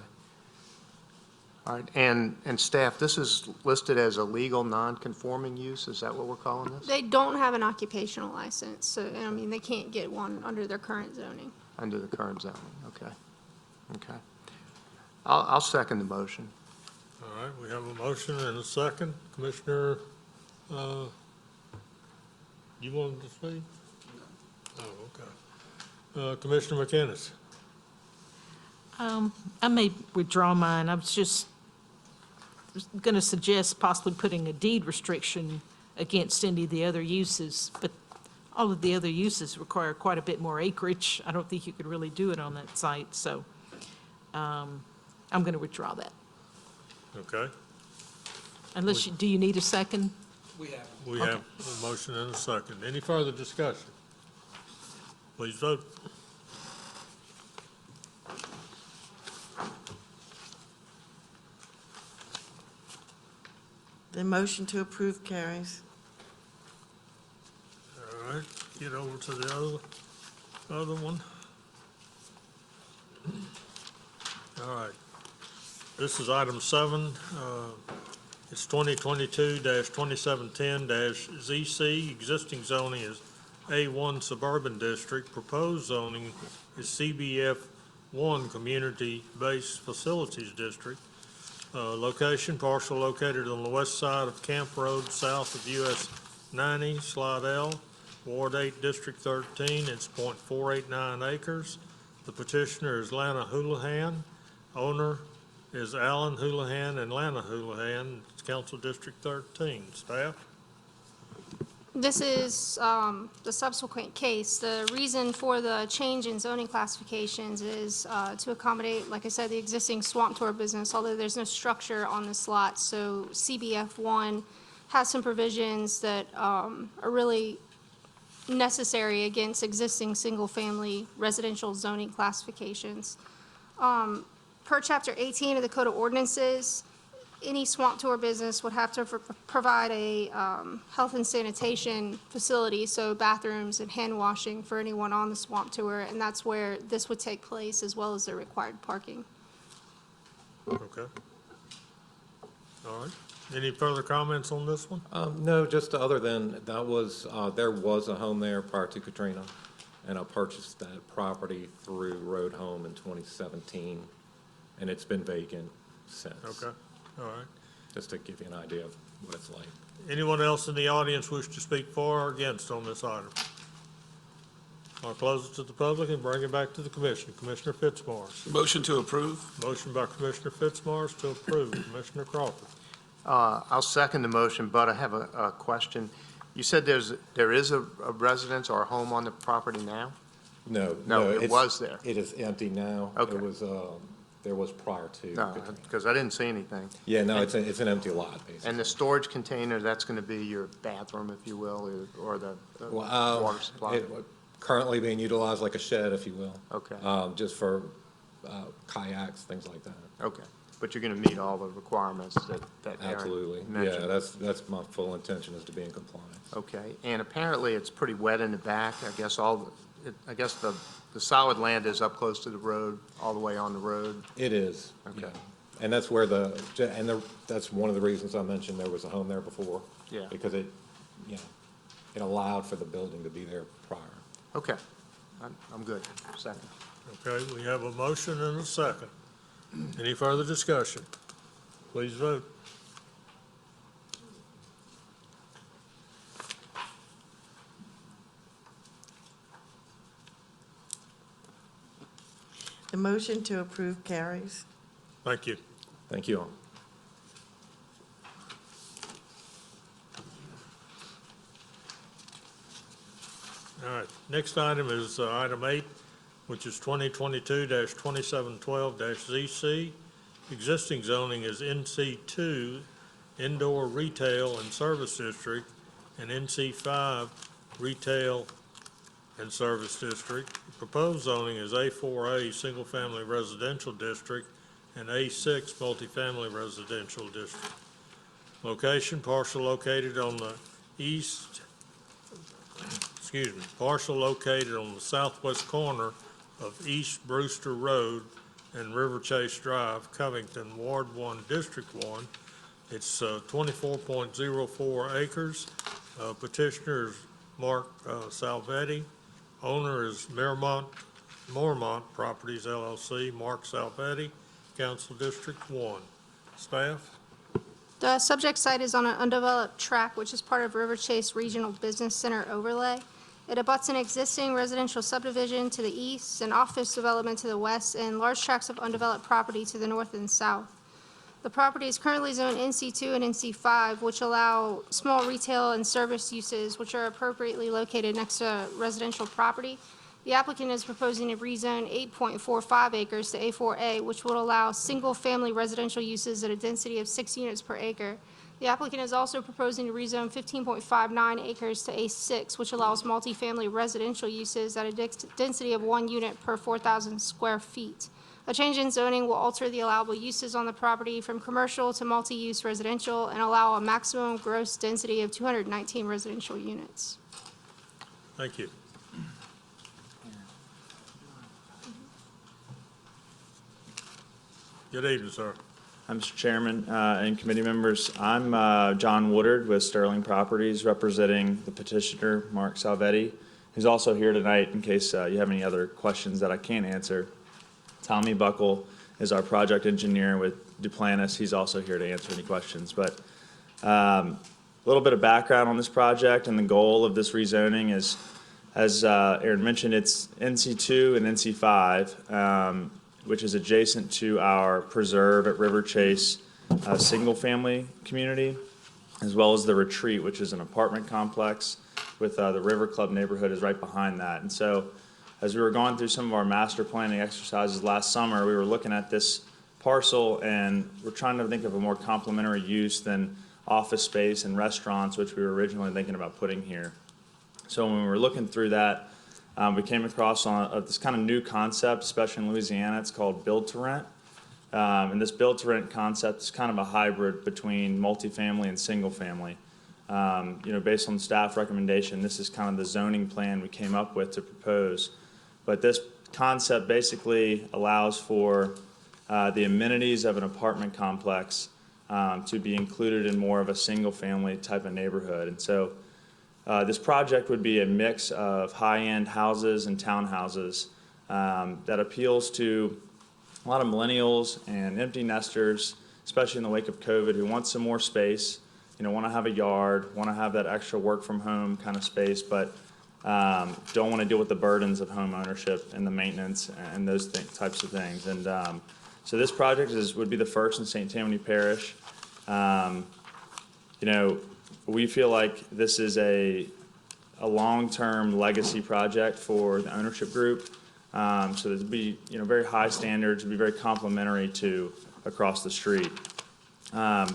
All right, and staff, this is listed as a legal non-conforming use, is that what we're calling this? They don't have an occupational license, so, I mean, they can't get one under their current zoning. Under the current zoning, okay, okay. I'll second the motion. All right, we have a motion and a second. Commissioner, you wanted to speak? Oh, okay. Commissioner McInnes. I may withdraw mine. I was just going to suggest possibly putting a deed restriction against any of the other uses, but all of the other uses require quite a bit more acreage. I don't think you could really do it on that site, so I'm going to withdraw that. Okay. Unless, do you need a second? We have a motion and a second. Any further discussion? Please vote. The motion to approve carries. All right, get over to the other one. All right. This is item 7. It's 2022-2710-ZC. Existing zoning is A1 Suburban District. Proposed zoning is CBF1 Community-Based Facilities District. Location, parcel located on the west side of Camp Road, south of US 90, Slide L, Ward 8, District 13. It's .489 acres. The petitioner is Lana Houlihan. Owner is Alan Houlihan and Lana Houlihan. It's Council District 13. Staff? This is the subsequent case. The reason for the change in zoning classifications is to accommodate, like I said, the existing swamp tour business, although there's no structure on this lot. So CBF1 has some provisions that are really necessary against existing single-family residential zoning classifications. Per Chapter 18 of the Code of Ordinances, any swamp tour business would have to provide a health and sanitation facility, so bathrooms and hand washing for anyone on the swamp tour, and that's where this would take place, as well as the required parking. Okay. All right. Any further comments on this one? No, just other than that was, there was a home there prior to Katrina, and I purchased that property through Road Home in 2017, and it's been vacant since. Okay. All right. Just to give you an idea of what it's like. Anyone else in the audience wish to speak for or against on this item? I'll close it to the public and bring it back to the commission. Commissioner Fitzmaurice. Motion to approve. Motion by Commissioner Fitzmaurice to approve. Commissioner Crawford. I'll second the motion, but I have a question. You said there is a residence or a home on the property now? No, No, it it's- was there. It is empty now. Okay. It was, there was prior to. No, because I didn't see anything. Yeah, no, it's an empty lot, basically. And the storage container, that's going to be your bathroom, if you will, or the Well, water supply? Currently being utilized like a shed, if you will. Okay. Just for kayaks, things like that. Okay, but you're going to meet all the requirements that Aaron Absolutely. mentioned? Yeah, that's my full intention, is to be in compliance. Okay, and apparently it's pretty wet in the back. I guess the solid land is up close to the road, all the way on the road? It is. Okay. Yeah. And that's where that's one of the reasons I mentioned there was a home there before. Yeah. Because it allowed for the building to be there prior. Okay, I'm good. Second. Okay, we have a motion and a second. Any further discussion? Please vote. The motion to approve carries. Thank you. Thank you all. All right, next item is item 8, which is 2022-2712-ZC. Existing zoning is NC2, Indoor Retail and Service District, and NC5, Retail and Service District. Proposed zoning is A4A, Single Family Residential District, and A6, Multifamily Residential District. Location, parcel located on the parcel located on the southwest corner of East Brewster Road and River Chase Drive, Covington, Ward 1, District 1. It's 24.04 acres. Petitioner is Mark Salvetti. Owner is Mormont Properties LLC, Mark Salvetti, Council District 1. Staff? The subject site is on an undeveloped tract, which is part of River Chase Regional Business Center overlay. It abuts an existing residential subdivision to the east, an office development to the west, and large tracts of undeveloped property to the north and south. The property is currently zoned NC2 and NC5, which allow small retail and service uses, which are appropriately located next to residential property. The applicant is proposing to rezone 8.45 acres to A4A, which would allow single-family residential uses at a density of 6 units per acre. The applicant is also proposing to rezone 15.59 acres to A6, which allows multifamily residential uses at a density of 1 unit per 4,000 square feet. A change in zoning will alter the allowable uses on the property from commercial to multi-use residential and allow a maximum gross density of 219 residential units. Thank you. Good evening, sir. Mr. Chairman and committee members, I'm John Woodard with Sterling Properties, representing the petitioner, Mark Salvetti, who's also here tonight in case you have any other questions that I can't answer. Tommy Buckle is our project engineer with Duplantis. He's also here to answer any questions. But a little bit of background on this project, and the goal of this rezoning is, as Aaron mentioned, it's NC2 and NC5, which is adjacent to our preserve at River Chase single-family community, as well as the Retreat, which is an apartment complex with the River Club neighborhood is right behind that. And so as we were going through some of our master planning exercises last summer, we were looking at this parcel and we're trying to think of a more complementary use than office space and restaurants, which we were originally thinking about putting here. So when we were looking through that, we came across on this kind of new concept, especially in Louisiana. It's called build to rent. And this build-to-rent concept is kind of a hybrid between multifamily and single-family. Based on staff recommendation, this is kind of the zoning plan we came up with to propose. But this concept basically allows for the amenities of an apartment complex to be included in more of a single-family type of neighborhood. And so this project would be a mix of high-end houses and townhouses that appeals to a lot of millennials and empty nesters, especially in the wake of COVID, who want some more space, want to have a yard, want to have that extra work from home kind of space, but don't want to deal with the burdens of home ownership and the maintenance and those types of things. And so this project would be the first in St. Tammany Parish. We feel like this is a long-term legacy project for the ownership group. So there'd be, very high standards, would be very complementary to across the street.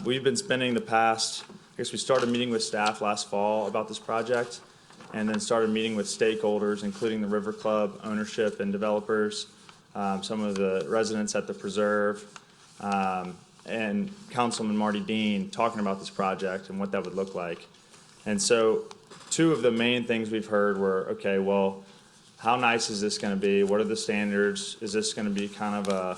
We've been spending the past, we started meeting with staff last fall about this project, and then started meeting with stakeholders, including the River Club ownership and developers, some of the residents at the preserve, and Councilman Marty Dean talking about this project and what that would look like. And so two of the main things we've heard were, okay, well, how nice is this going to be? What are the standards? Is this going to be kind of a,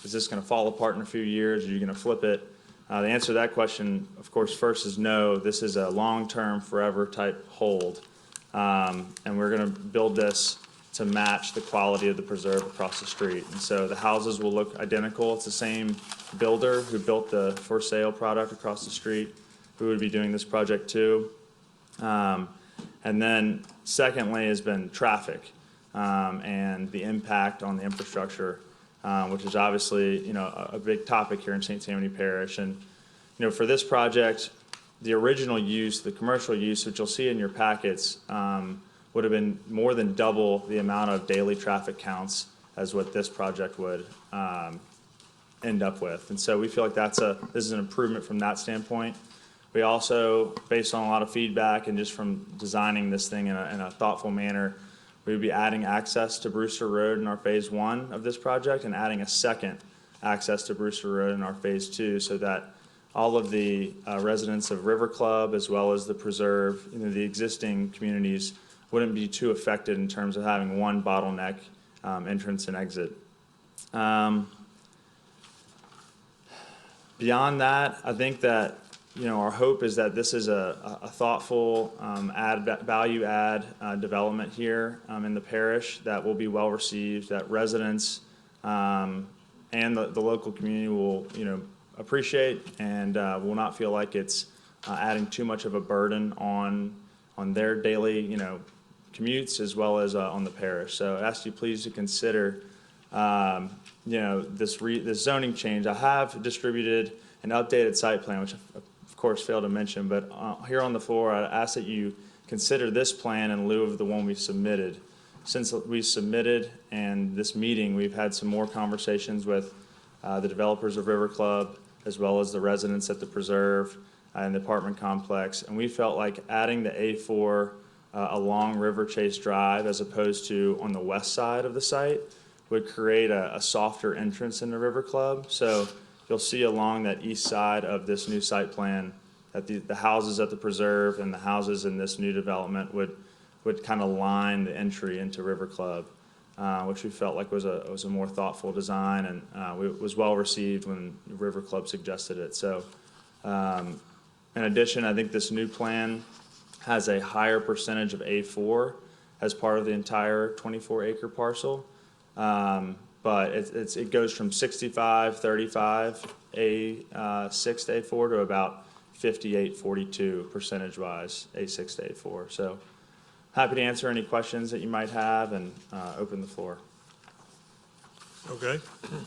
is this going to fall apart in a few years? Are you going to flip it? The answer to that question, of course, first is no. This is a long-term, forever type hold. And we're going to build this to match the quality of the preserve across the street. And so the houses will look identical. It's the same builder who built the for sale product across the street who would be doing this project too. And then secondly has been traffic and the impact on the infrastructure, which is obviously, a big topic here in St. Tammany Parish. And, for this project, the original use, the commercial use, which you'll see in your packets, would have been more than double the amount of daily traffic counts as what this project would end up with. And so we feel like this is an improvement from that standpoint. We also, based on a lot of feedback and just from designing this thing in a thoughtful manner, we would be adding access to Brewster Road in our phase 1 of this project and adding a second access to Brewster Road in our phase 2 so that all of the residents of River Club as well as the preserve, the existing communities wouldn't be too affected in terms of having one bottleneck entrance and exit. Beyond that, I think that our hope is that this is a thoughtful value add development here in the parish that will be well received, that residents and the local community will appreciate and will not feel like it's adding too much of a burden on their daily commutes as well as on the parish. So I ask you please to consider this zoning change. I have distributed an updated site plan, which of course failed to mention, but here on the floor, I ask that you consider this plan in lieu of the one we submitted. Since we submitted and this meeting, we've had some more conversations with the developers of River Club, as well as the residents at the preserve and the apartment complex, and we felt like adding the A4 along River Chase Drive as opposed to on the west side of the site would create a softer entrance into River Club. So you'll see along that east side of this new site plan that the houses at the preserve and the houses in this new development would kind of line the entry into River Club, which we felt like was a more thoughtful design and it was well received when River Club suggested it. So in addition, I think this new plan has a higher percentage of A4 as part of the entire 24-acre parcel. But it goes from 65, 35, A6 to A4 to about 58, 42 percentage-wise, A6 to A4. So happy to answer any questions that you might have and open the floor. Okay,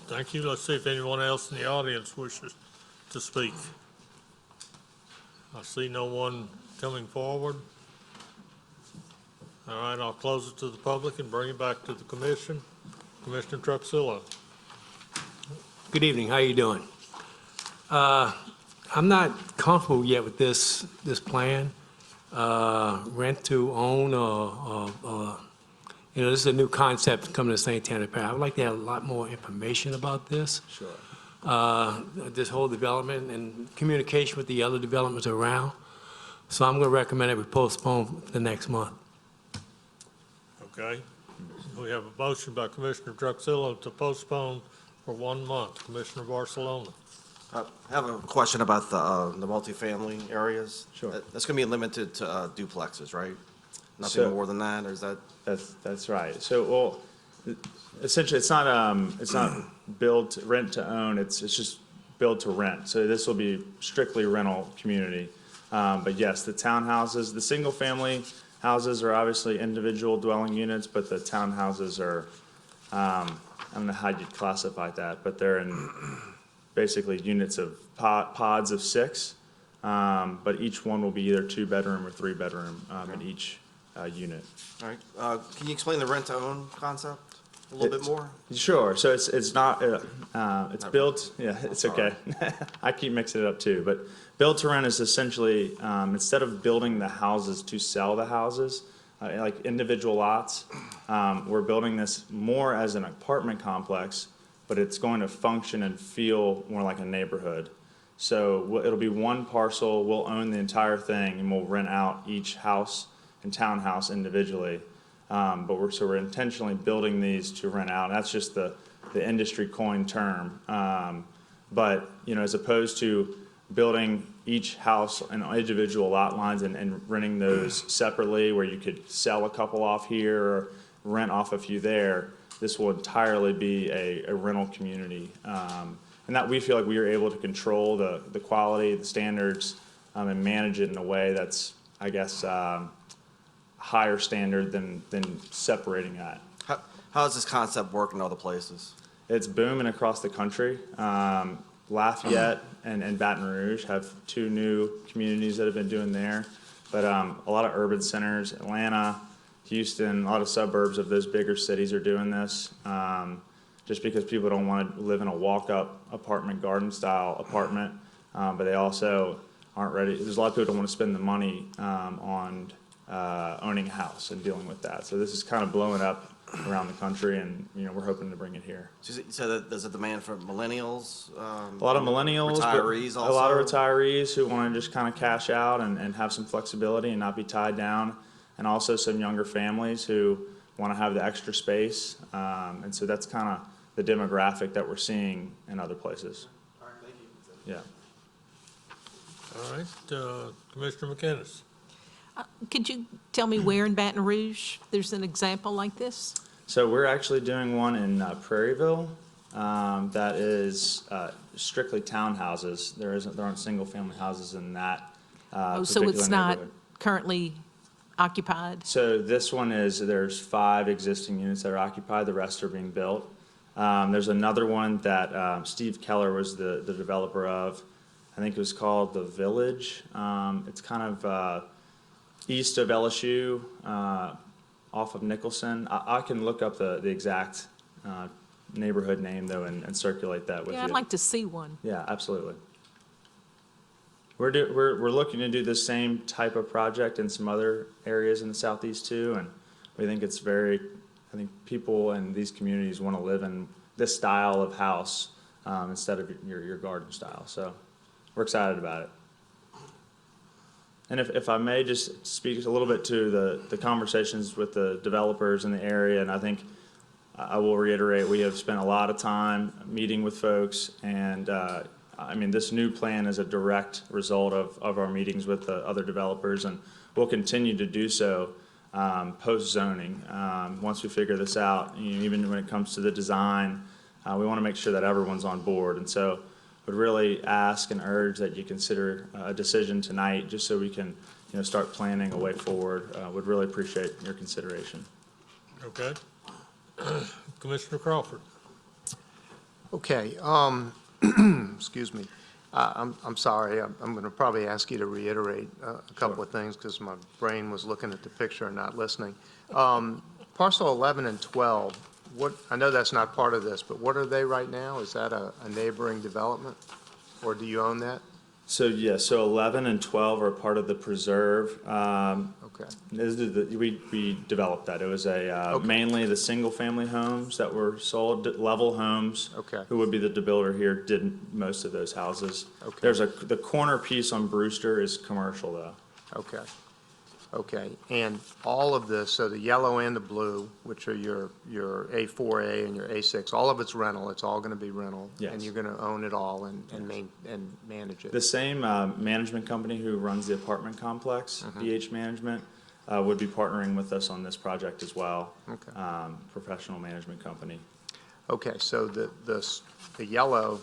thank you. Let's see if anyone else in the audience wishes to speak. I see no one coming forward. All right, I'll close it to the public and bring it back to the commission. Commissioner Truxillo. Good evening. How you doing? I'm not comfortable yet with this plan. Rent to own, You know, this is a new concept coming to St. Tammany Parish. I would like to have a lot more information about this. Sure. This whole development and communication with the other developments around. So I'm going to recommend that we postpone the next month. Okay. We have a motion by Commissioner Druxillo to postpone for 1 month. Commissioner Barcelona. I have a question about the multifamily areas. Sure. That's going to be limited to duplexes, right? Nothing So- more than that, or is that? That's right. So, well, essentially, it's not build to rent to own. It's just build to rent. So this will be strictly rental community. But yes, the townhouses, the single-family houses are obviously individual dwelling units, but the townhouses are, I don't know how you'd classify that, but they're in basically units of pods of 6. But each one will be either 2-bedroom or 3-bedroom in each unit. All right. Can you explain the rent-to-own concept a little bit more? Sure. So it's not, it's built, yeah, it's okay. I keep mixing it up too. But build to rent is essentially, instead of building the houses to sell the houses, like individual lots, we're building this more as an apartment complex, but it's going to function and feel more like a neighborhood. So it'll be one parcel, we'll own the entire thing, and we'll rent out each house and townhouse individually. But we're intentionally building these to rent out. That's just the industry coined term. But, you know, as opposed to building each house and individual lot lines and renting those separately where you could sell a couple off here or rent off a few there, this will entirely be a rental community. And that we feel like we are able to control the quality, the standards, and manage it in a way that's, I guess, higher standard than separating that. How does this concept work in other places? It's booming across the country. Lafayette and Baton Rouge have 2 new communities that have been doing there. But a lot of urban centers, Atlanta, Houston, a lot of suburbs of those bigger cities are doing this. Just because people don't want to live in a walk-up apartment, garden-style apartment, but they also aren't ready. There's a lot of people who don't want to spend the money on owning a house and dealing with that. So this is kind of blowing up around the country, and you know we're hoping to bring it here. So that there's a demand for millennials? A lot of millennials, retirees but also? a lot of retirees who want to just kind of cash out and have some flexibility and not be tied down, and also some younger families who want to have the extra space. And so that's kind of the demographic that we're seeing in other places. All right, thank you. Yeah. All right, Commissioner McInnes. Could you tell me where in Baton Rouge there's an example like this? So we're actually doing one in Prairieville that is strictly townhouses. There aren't single-family houses in that Oh, so it's particular not neighborhood. currently occupied? So this one there's 5 existing units that are occupied, the rest are being built. There's another one that Steve Keller was the developer of. I think it was called The Village. It's kind of east of LSU, off of Nicholson. I can look up the exact neighborhood name though and circulate that with you. Yeah, I'd like to see one. Yeah, absolutely. We're looking to do the same type of project in some other areas in the southeast too, and we think it's I think people in these communities want to live in this style of house instead of your garden style. So we're excited about it. And if I may just speak a little bit to the conversations with the developers in the area, and I think I will reiterate, we have spent a lot of time meeting with folks, and I mean, this new plan is a direct result of our meetings with the other developers, and we'll continue to do so post-zoning. Once we figure this out, you know, even when it comes to the design, we want to make sure that everyone's on board. And so would really ask and urge that you consider a decision tonight just so we can, you know, start planning a way forward. Would really appreciate your consideration. Okay. Commissioner Crawford. Okay, excuse me. I'm sorry, I'm going to probably ask you to reiterate a couple of things because my brain was looking at the picture and not listening. Parcel 11 and 12, I know that's not part of this, but what are they right now? Is that a neighboring development, or do you own that? So, yeah, so 11 and 12 are part of the preserve. Okay. Okay. We developed that. It was mainly the single-family homes that were sold, level homes. Okay. Who would be the builder here did most of those houses. Okay. The corner piece on Brewster is commercial, though. Okay. Okay, and all of this, so the yellow and the blue, which are your A4A and your A6, all of it's rental, it's all gonna be rental? Yes. And you're gonna own it all and manage it? The same management company who runs the apartment complex, BH Management, would be partnering with us on this project as well. Okay. Professional management company. Okay, so the yellow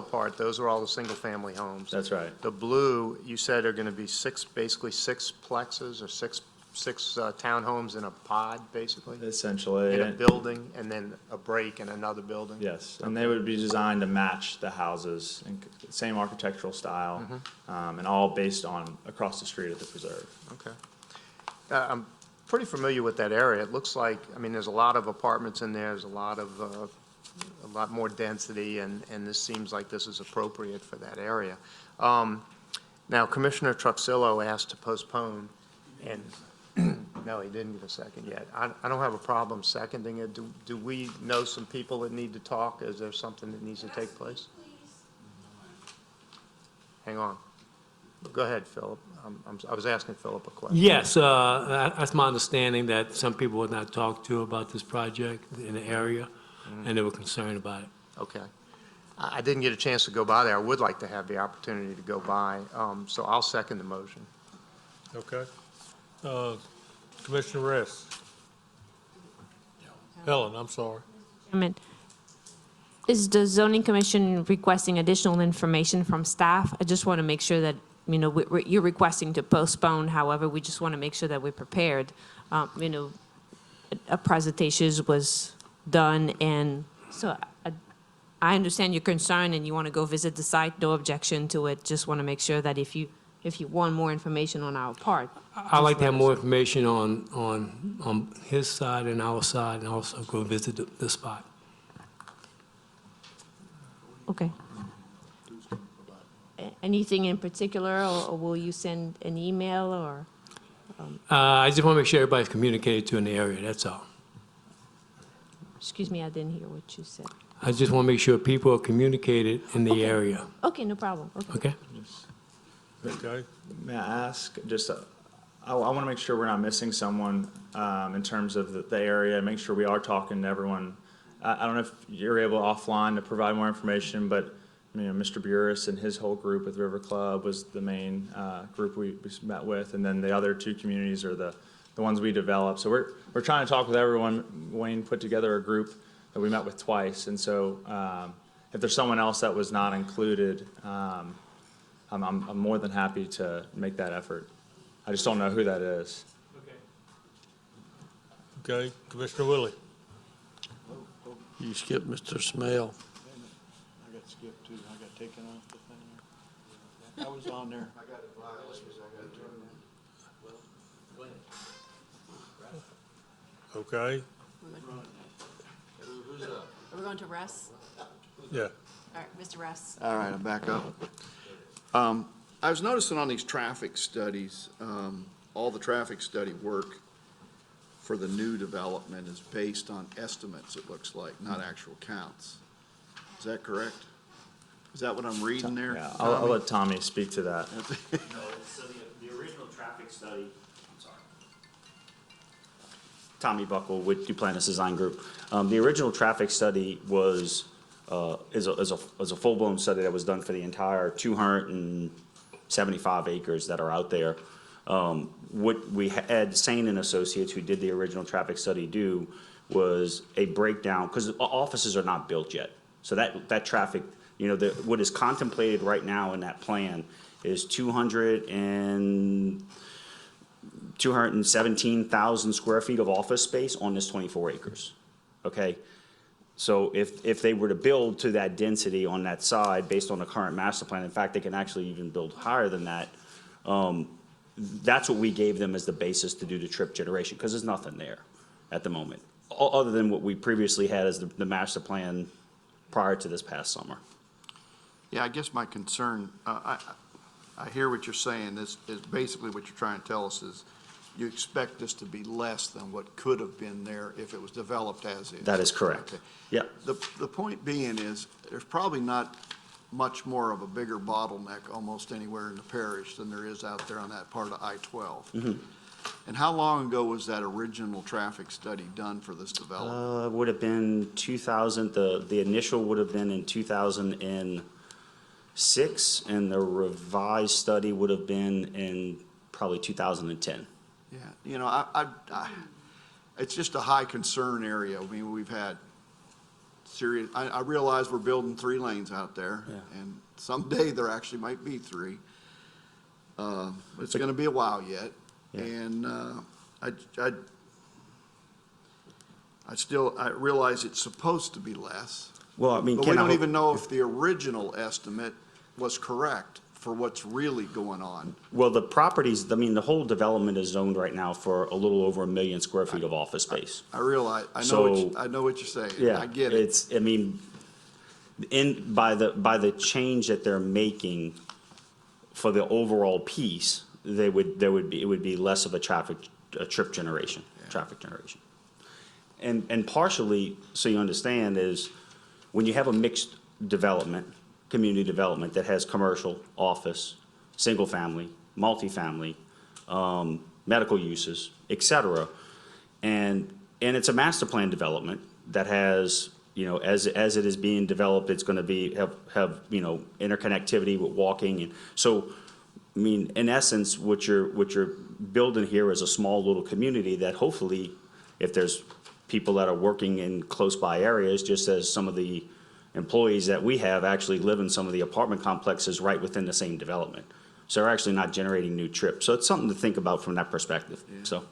part, those are all the single-family homes. That's right. The blue, you said are gonna be basically six plexes or six townhomes in a pod, basically? Essentially. In a building, and then a break in another building? Yes, and they would be designed to match the houses, and same architectural style, and all based on across the street at the preserve. Okay. I'm pretty familiar with that area. It looks like, I mean, there's a lot of apartments in there, there's a lot more density, and this seems like this is appropriate for that area. Now, Commissioner Truxillo asked to postpone, and no, he didn't give a second yet. I don't have a problem seconding it. Do we know some people that need to talk? Is there something that needs to take place? Hang on. Go ahead, Philip. I was asking Philip a question. Yes, that's my understanding that some people were not talked to about this project in the area, and they were concerned about it. Okay. I didn't get a chance to go by there. I would like to have the opportunity to go by, so I'll second the motion. Okay. Commissioner Rest. Helen, I'm sorry. Chairman, is the zoning commission requesting additional information from staff? I just want to make sure that, you know, you're requesting to postpone, however, we just want to make sure that we're prepared. You know, a presentation was done, and so I understand your concern and you want to go visit the site, no objection to it. Just want to make sure that if you want more information on our part. I'd like to have more information on his side and our side, and also go visit the spot. Okay. Anything in particular, or will you send an email, or? I just want to make sure everybody's communicated to in the area, that's all. Excuse me, I didn't hear what you said. I just want to make sure people are communicated in the area. Okay, no problem. Okay. Okay. May I ask, just, I want to make sure we're not missing someone in terms of the area, make sure we are talking to everyone. I don't know if you're able offline to provide more information, but you know, Mr. Burris and his whole group with River Club was the main group we met with, and then the other two communities are the ones we developed. So we're trying to talk with everyone. Wayne put together a group that we met with twice, and so if there's someone else that was not included, I'm more than happy to make that effort. I just don't know who that is. Okay, Commissioner Willie. You skipped Mr. Smale. I got skipped too. I got taken off the thing there. I was on there. I got it wireless because I got it turned on. Okay, Are we going to Russ? yeah. All right, Mr. Russ. All right, I'm back up. I was noticing on these traffic studies, all the traffic study work for the new development is based on estimates, it looks like, not actual counts. Is that correct? Is that what I'm reading there? Yeah, I'll let Tommy speak to that. No, so the original traffic study, I'm sorry. Tommy Buckle with Duplantis Design Group. The original traffic study was, is a full-blown study that was done for the entire 275 acres that are out there. What we had Sane and Associates, who did the original traffic study, do was a breakdown, because offices are not built yet. So that traffic, you know, what is contemplated right now in that plan is 217,000 square feet of office space on this 24 acres, okay? So if they were to build to that density on that side, based on the current master plan, in fact, they can actually even build higher than that, that's what we gave them as the basis to do the trip generation, because there's nothing there at the moment, other than what we previously had as the master plan prior to this past summer. Yeah, I guess my concern, I hear what you're saying. This is basically what you're trying to tell us is you expect this to be less than what could have been there if it was developed as is. That is correct. Okay. Yeah. The point being is, there's probably not much more of a bigger bottleneck almost anywhere in the parish than there is out there on that part of I-12. And how long ago was that original traffic study done for this development? Would have been 2000, the initial would have been in 2006, and the revised study would have been in probably 2010. Yeah, you know, it's just a high concern area. I mean, we've had serious, I realize we're building 3 lanes out there, and someday there actually might be 3. It's gonna be a while yet, and I realize it's supposed to be less. Well, I mean, But Ken, we I don't hope- even know if the original estimate was correct for what's really going on. Well, the properties, I mean, the whole development is zoned right now for a little over 1 million square feet of office space. I realize, I know what you're saying. Yeah, I get it. it's, I mean, by the change that they're making for the overall piece, it would be less of a traffic generation. And partially, so you understand, is when you have a mixed development, community development that has commercial, office, single-family, multifamily, medical uses, et cetera, and it's a master plan development that has, you know, as it is being developed, it's gonna have, you know, interconnectivity with walking, and so, I mean, in essence, what you're building here is a small little community that hopefully, if there's people that are working in close-by areas, just as some of the employees that we have actually live in some of the apartment complexes right within the same development. So they're actually not generating new trips. So it's something to think about from that perspective, so.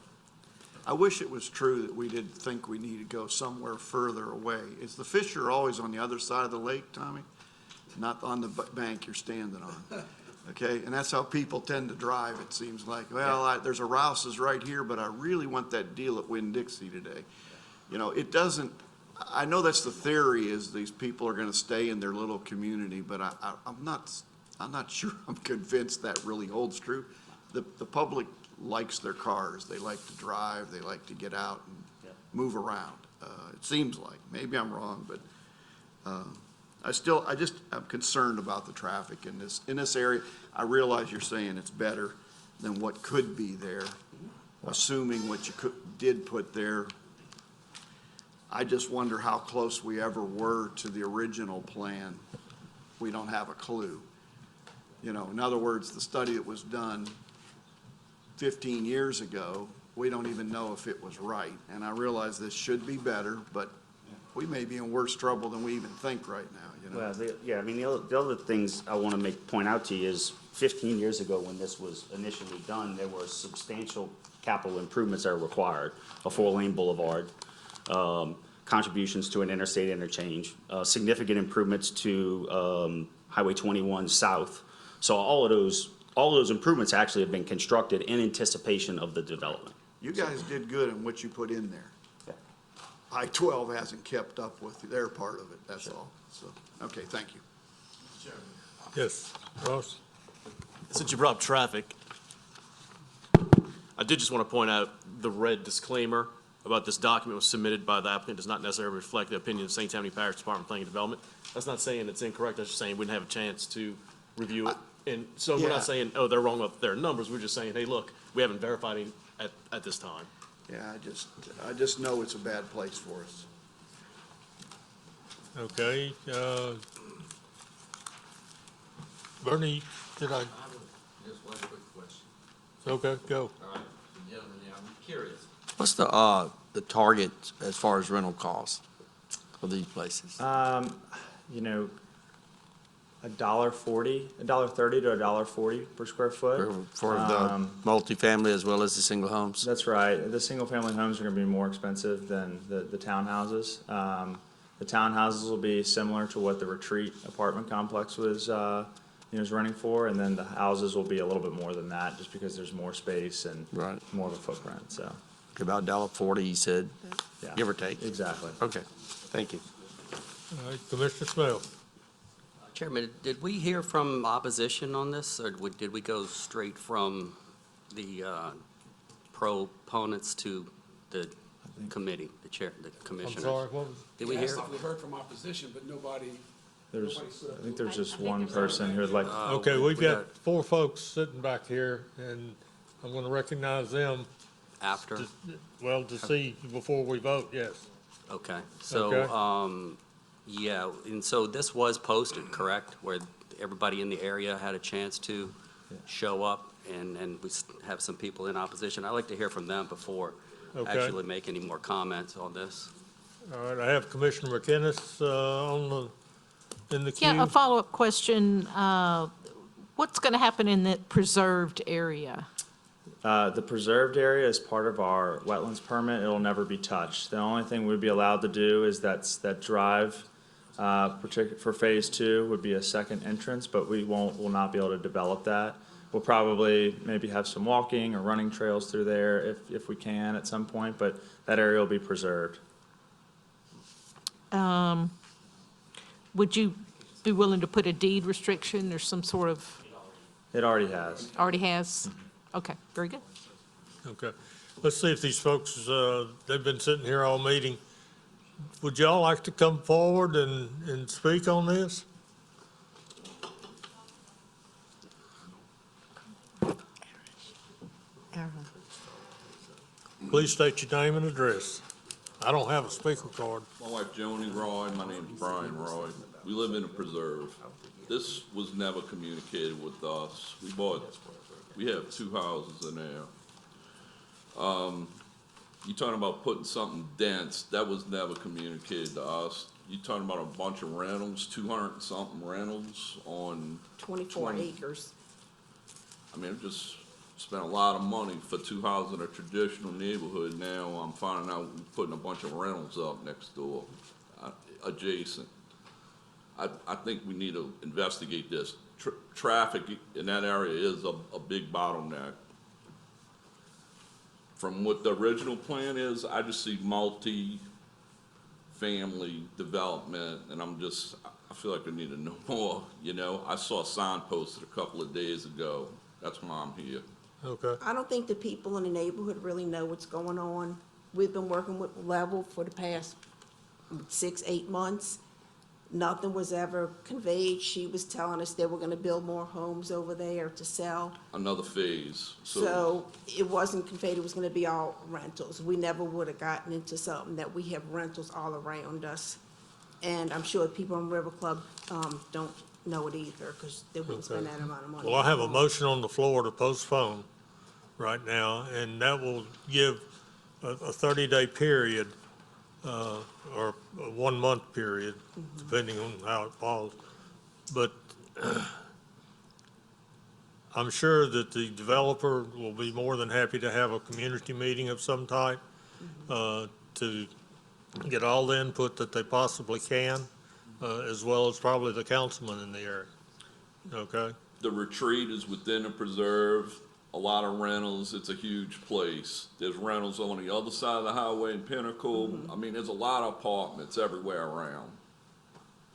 I wish it was true that we didn't think we need to go somewhere further away. Is the Fisher always on the other side of the lake, Tommy? Not on the bank you're standing on, okay? And that's how people tend to drive, it seems like. Well, there's a Rouse's right here, but I really want that deal at Winn-Dixie today. You know, it doesn't, I know that's the theory, is these people are gonna stay in their little community, but I'm not sure I'm convinced that really holds true. The public likes their cars. They like to drive, they like to get out and move around. It seems like, maybe I'm wrong, but I'm concerned about the traffic in this area. I realize you're saying it's better than what could be there, assuming what you did put there. I just wonder how close we ever were to the original plan. We don't have a clue. You know, in other words, the study that was done 15 years ago, we don't even know if it was right. And I realize this should be better, but we may be in worse trouble than we even think right now, you know? Well, yeah, I mean, the other things I want to point out to you is 15 years ago when this was initially done, there were substantial capital improvements that are required. A 4-lane boulevard, contributions to an interstate interchange, significant improvements to Highway 21 South. So all of those improvements actually have been constructed in anticipation of the development. You guys did good in what you put in there. I-12 hasn't kept up with their part of it, that's all. So, okay, thank you. Yes, Ross? Since you brought up traffic, I did just want to point out the red disclaimer about this document was submitted by the applicant does not necessarily reflect the opinion of St. Tammany Parish Department of Planning and Development. That's not saying it's incorrect, that's just saying we didn't have a chance to review it. And so we're not saying, oh, they're wrong with their numbers, we're just saying, hey, look, we haven't verified it at this time. Yeah, I just know it's a bad place for us. Okay, Bernie, did I? Just one quick question. Okay, go. All right, gentlemen, I'm curious. What's the target as far as rental costs of these places? You know, $1.30 to $1.40 per square foot. For the multifamily as well as the single homes? That's right. The single-family homes are gonna be more expensive than the townhouses. The townhouses will be similar to what the Retreat apartment complex was, is running for, and then the houses will be a little bit more than that, just because there's more space and more of a footprint, so. About $1.40, you said, Yeah. give or take? Exactly. Okay, thank you. All right, Commissioner Smale. Chairman, did we hear from opposition on this, or did we go straight from the proponents to the committee, the chair, the commissioners? sorry, what was? Did we hear? We heard from opposition, but nobody. I think there's just one person who would like. Okay, we've got 4 folks sitting back here, and I'm going to recognize them. After? To see before we vote, yes. Okay, so, Okay. yeah, and so this was posted, correct? Where everybody in the area had a chance to show up, and we have some people in opposition. I'd like to hear from them before Okay. actually make any more comments on this. All right, I have Commissioner McInnes in the queue. Yeah, a follow-up question. What's going to happen in the preserved area? The preserved area is part of our wetlands permit. It'll never be touched. The only thing we'd be allowed to do is that drive, for phase 2 would be a second entrance, but we'll not be able to develop that. We'll probably maybe have some walking or running trails through there if we can at some point, but that area will be preserved. Would you be willing to put a deed restriction or some sort of, It already has. already has? Okay, very good. Okay, let's see if these folks, they've been sitting here all meeting. Would y'all like to come forward and speak on this? Please state your name and address. I don't have a speaker card. My wife Joni Roy, my name's Brian Roy. We live in a preserve. This was never communicated with us. We have 2 houses in there. You talking about putting something dense, that was never communicated to us. You talking about a bunch of rentals, 200 and something rentals on 24 acres. I mean, I just spent a lot of money for 2 houses in a traditional neighborhood. Now I'm finding out we're putting a bunch of rentals up next door, adjacent. I think we need to investigate this. Traffic in that area is a big bottleneck. From what the original plan is, I just see multi-family development, and I feel like I need to know more, you know? I saw a sign posted a couple of days ago. That's why I'm here. Okay. I don't think the people in the neighborhood really know what's going on. We've been working with Level for the past 6-8 months. Nothing was ever conveyed. She was telling us they were gonna build more homes over there to sell. Another phase. So it wasn't conveyed it was gonna be all rentals. We never would have gotten into something that we have rentals all around us. And I'm sure people in River Club, don't know it either, because they wouldn't spend that amount of money. Well, I have a motion on the floor to postpone right now, and that will give a 30-day period, or a 1-month period, depending on how it falls. But I'm sure that the developer will be more than happy to have a community meeting of some type, to get all the input that they possibly can, as well as probably the councilman in the area. Okay? The retreat is within the preserve, a lot of rentals, it's a huge place. There's rentals on the other side of the highway in Pinnacle. I mean, there's a lot of apartments everywhere around.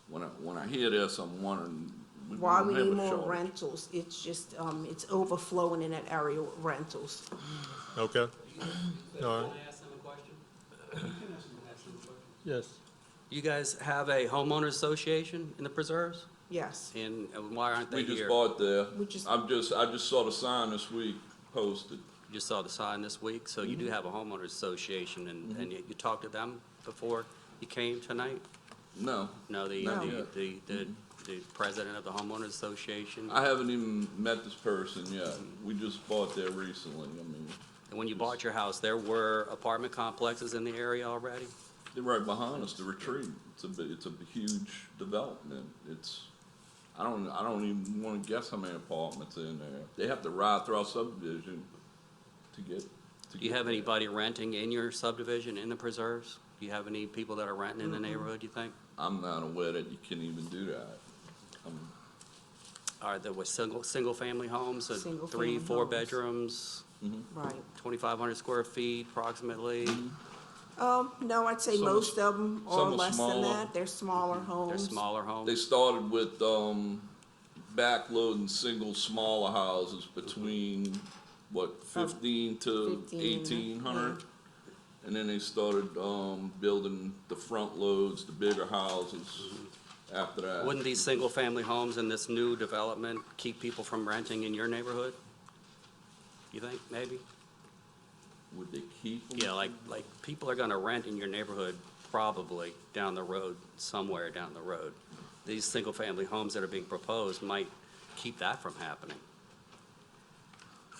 When I hear this, I'm wondering, Why don't we have need a more shortage. rentals, it's just, it's overflowing in that area with rentals. Okay? All right. Yes. You guys have a homeowners association in the preserves? Yes. And why aren't they We here? just bought there. We just- I just saw the sign this week posted. You just saw the sign this week, so you do have a homeowners association, and you talked to them before you came tonight? No. No, Not yet. the president of the homeowners association? I haven't even met this person yet. We just bought there recently. I mean, And when you bought your house, there were apartment complexes in the area already? they're right behind us, the retreat. It's a huge development. I don't even want to guess how many apartments are in there. They have to ride through our subdivision to get. Do you have anybody renting in your subdivision in the preserves? Do you have any people that are renting in the neighborhood, you think? I'm not aware that you can even do that. Are there with single-family homes, so Single-family 3-4 homes. bedrooms, Right. 2,500 square feet approximately? No, I'd say Some most of them are some are less than smaller. that. They're smaller They're homes. smaller homes. They started with backloading single smaller houses between, what, 15 to 15, 1,800? And then they started building the front loads, the bigger houses after that. Wouldn't these single-family homes in this new development keep people from renting in your neighborhood? You think, maybe? Would they keep them? Yeah, like people are gonna rent in your neighborhood probably down the road, somewhere down the road. These single-family homes that are being proposed might keep that from happening.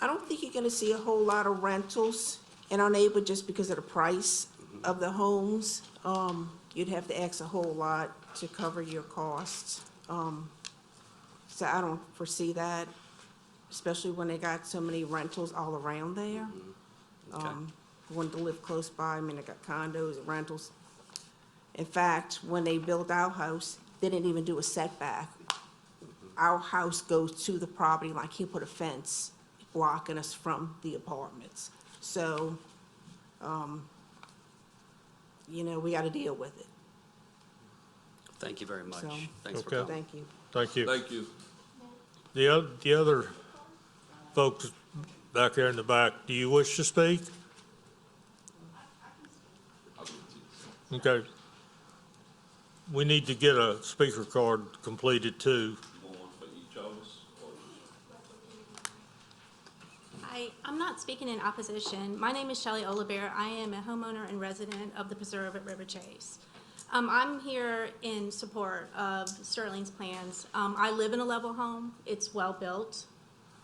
I don't think you're gonna see a whole lot of rentals in our neighborhood just because of the price of the homes. You'd have to ask a whole lot to cover your costs. So I don't foresee that, especially when they got so many rentals all around there. Okay. Wanted to live close by, I mean, they got condos and rentals. In fact, when they built our house, they didn't even do a setback. Our house goes to the property line, he put a fence blocking us from the apartments. So, you know, we gotta deal with it. Thank you very much. So, Thanks for Okay. coming. Thank you. Thank you. Thank you. The other folks back there in the back, do you wish to speak? Okay. We need to get a speaker card completed too. Want one for each of us? I'm not speaking in opposition. My name is Shelley Oliver. I am a homeowner and resident of the Preserve at River Chase. I'm here in support of Sterling's plans. I live in a level home. It's well-built.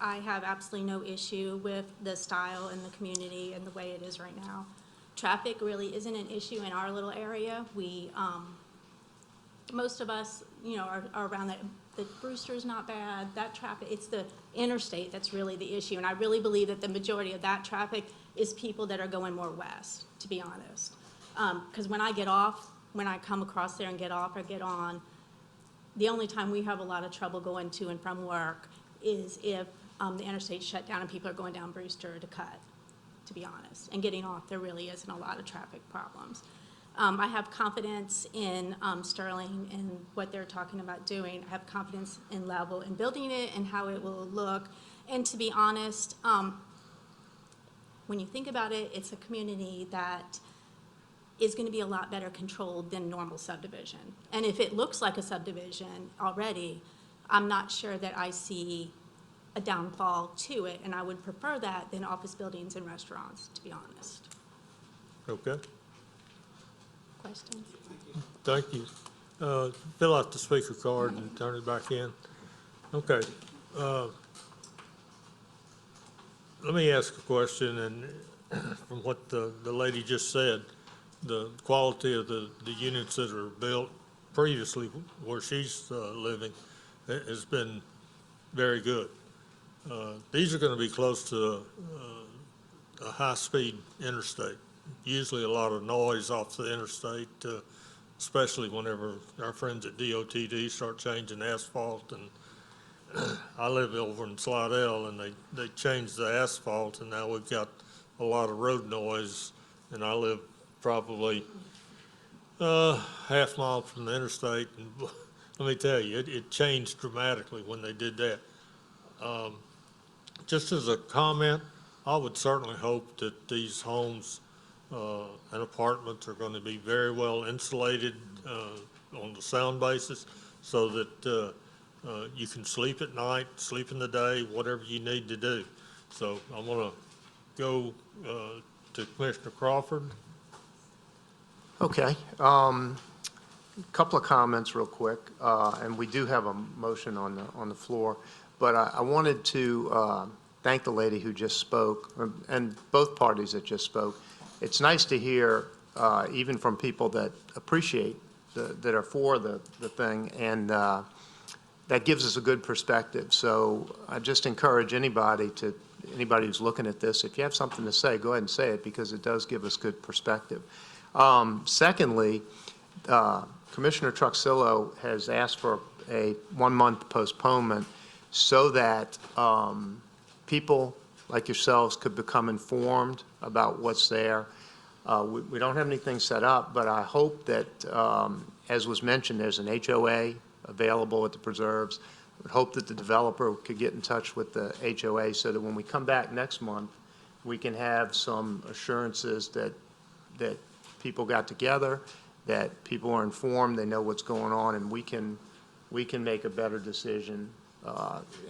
I have absolutely no issue with the style and the community and the way it is right now. Traffic really isn't an issue in our little area. We, most of us, you know, are around that. The Brewster's not bad. That traffic, it's the interstate that's really the issue. And I really believe that the majority of that traffic is people that are going more west, to be honest. Because when I get off, when I come across there and get off or get on, the only time we have a lot of trouble going to and from work is if the interstate's shut down and people are going down Brewster to cut, to be honest. And getting off, there really isn't a lot of traffic problems. I have confidence in Sterling and what they're talking about doing. I have confidence in Level in building it and how it will look. And to be honest, when you think about it, it's a community that is going to be a lot better controlled than normal subdivision. And if it looks like a subdivision already, I'm not sure that I see a downfall to it, and I would prefer that than office buildings and restaurants, to be honest. Okay, Questions? thank you. Fill out the speaker card and turn it back in. Okay. Let me ask a question, and from what the lady just said, the quality of the units that are built previously where she's living has been very good. These are going to be close to a high-speed interstate. Usually a lot of noise off the interstate, especially whenever our friends at DOTD start changing asphalt. And I live over in Slidell, and they changed the asphalt, and now we've got a lot of road noise. And I live probably half mile from the interstate, and let me tell you, it changed dramatically when they did that. Just as a comment, I would certainly hope that these homes and apartments are going to be very well insulated on the sound basis, so that you can sleep at night, sleep in the day, whatever you need to do. So I'm going to go to Commissioner Crawford. Okay. Couple of comments real quick, and we do have a motion on the floor, but I wanted to thank the lady who just spoke, and both parties that just spoke. It's nice to hear, even from people that appreciate, that are for the thing, and that gives us a good perspective. So I just encourage anybody who's looking at this, if you have something to say, go ahead and say it, because it does give us good perspective. Secondly, Commissioner Truxillo has asked for a 1-month postponement so that people like yourselves could become informed about what's there. We don't have anything set up, but I hope that, as was mentioned, there's an HOA available at the preserves. I would hope that the developer could get in touch with the HOA so that when we come back next month, we can have some assurances that people got together, that people are informed, they know what's going on, and we can make a better decision,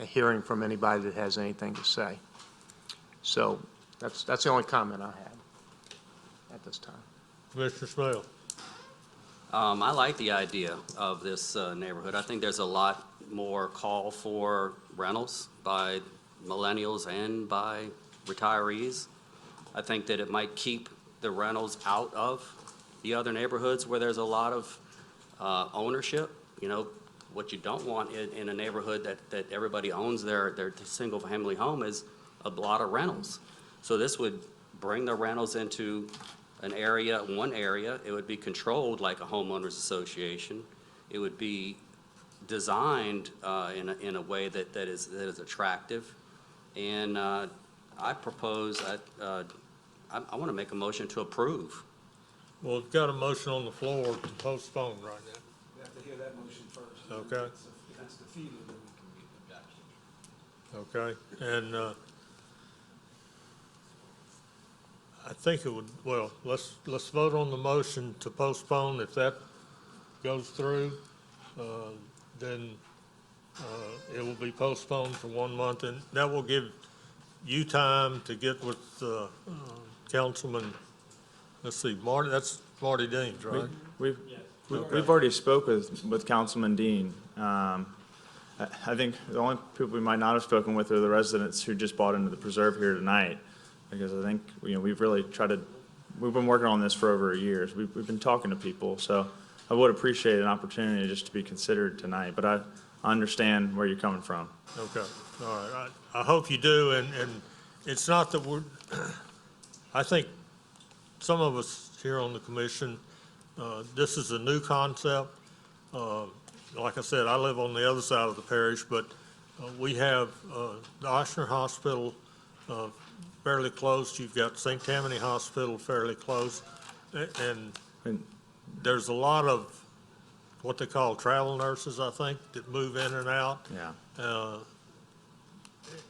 hearing from anybody that has anything to say. So that's the only comment I have at this time. Commissioner Smale. I like the idea of this neighborhood. I think there's a lot more call for rentals by millennials and by retirees. I think that it might keep the rentals out of the other neighborhoods where there's a lot of ownership. You know, what you don't want in a neighborhood that everybody owns their single-family home is a lot of rentals. So this would bring the rentals into one area. It would be controlled like a homeowners association. It would be designed in a way that is attractive. And I propose, I want to make a motion to approve. Well, we've got a motion on the floor to postpone right now. We have to hear that motion first. Okay. If it's defeated, then we can get the objection. Okay, and I think it would, well, let's vote on the motion to postpone. If that goes through, then it will be postponed for 1 month, and that will give you time to get with Councilman, let's see, Marty, that's Marty Deans, right? We've already spoke with Councilman Dean. I think the only people we might not have spoken with are the residents who just bought into the preserve here tonight, because I think, we've really we've been working on this for over a year. We've been talking to people, so I would appreciate an opportunity just to be considered tonight, but I understand where you're coming from. Okay, all right. I hope you do, and it's not that I think some of us here on the commission, this is a new concept. Like I said, I live on the other side of the parish, but we have the Ochsner Hospital fairly close. You've got St. Tammany Hospital fairly close, and there's a lot of what they call travel nurses, I think, that move in and out. Yeah.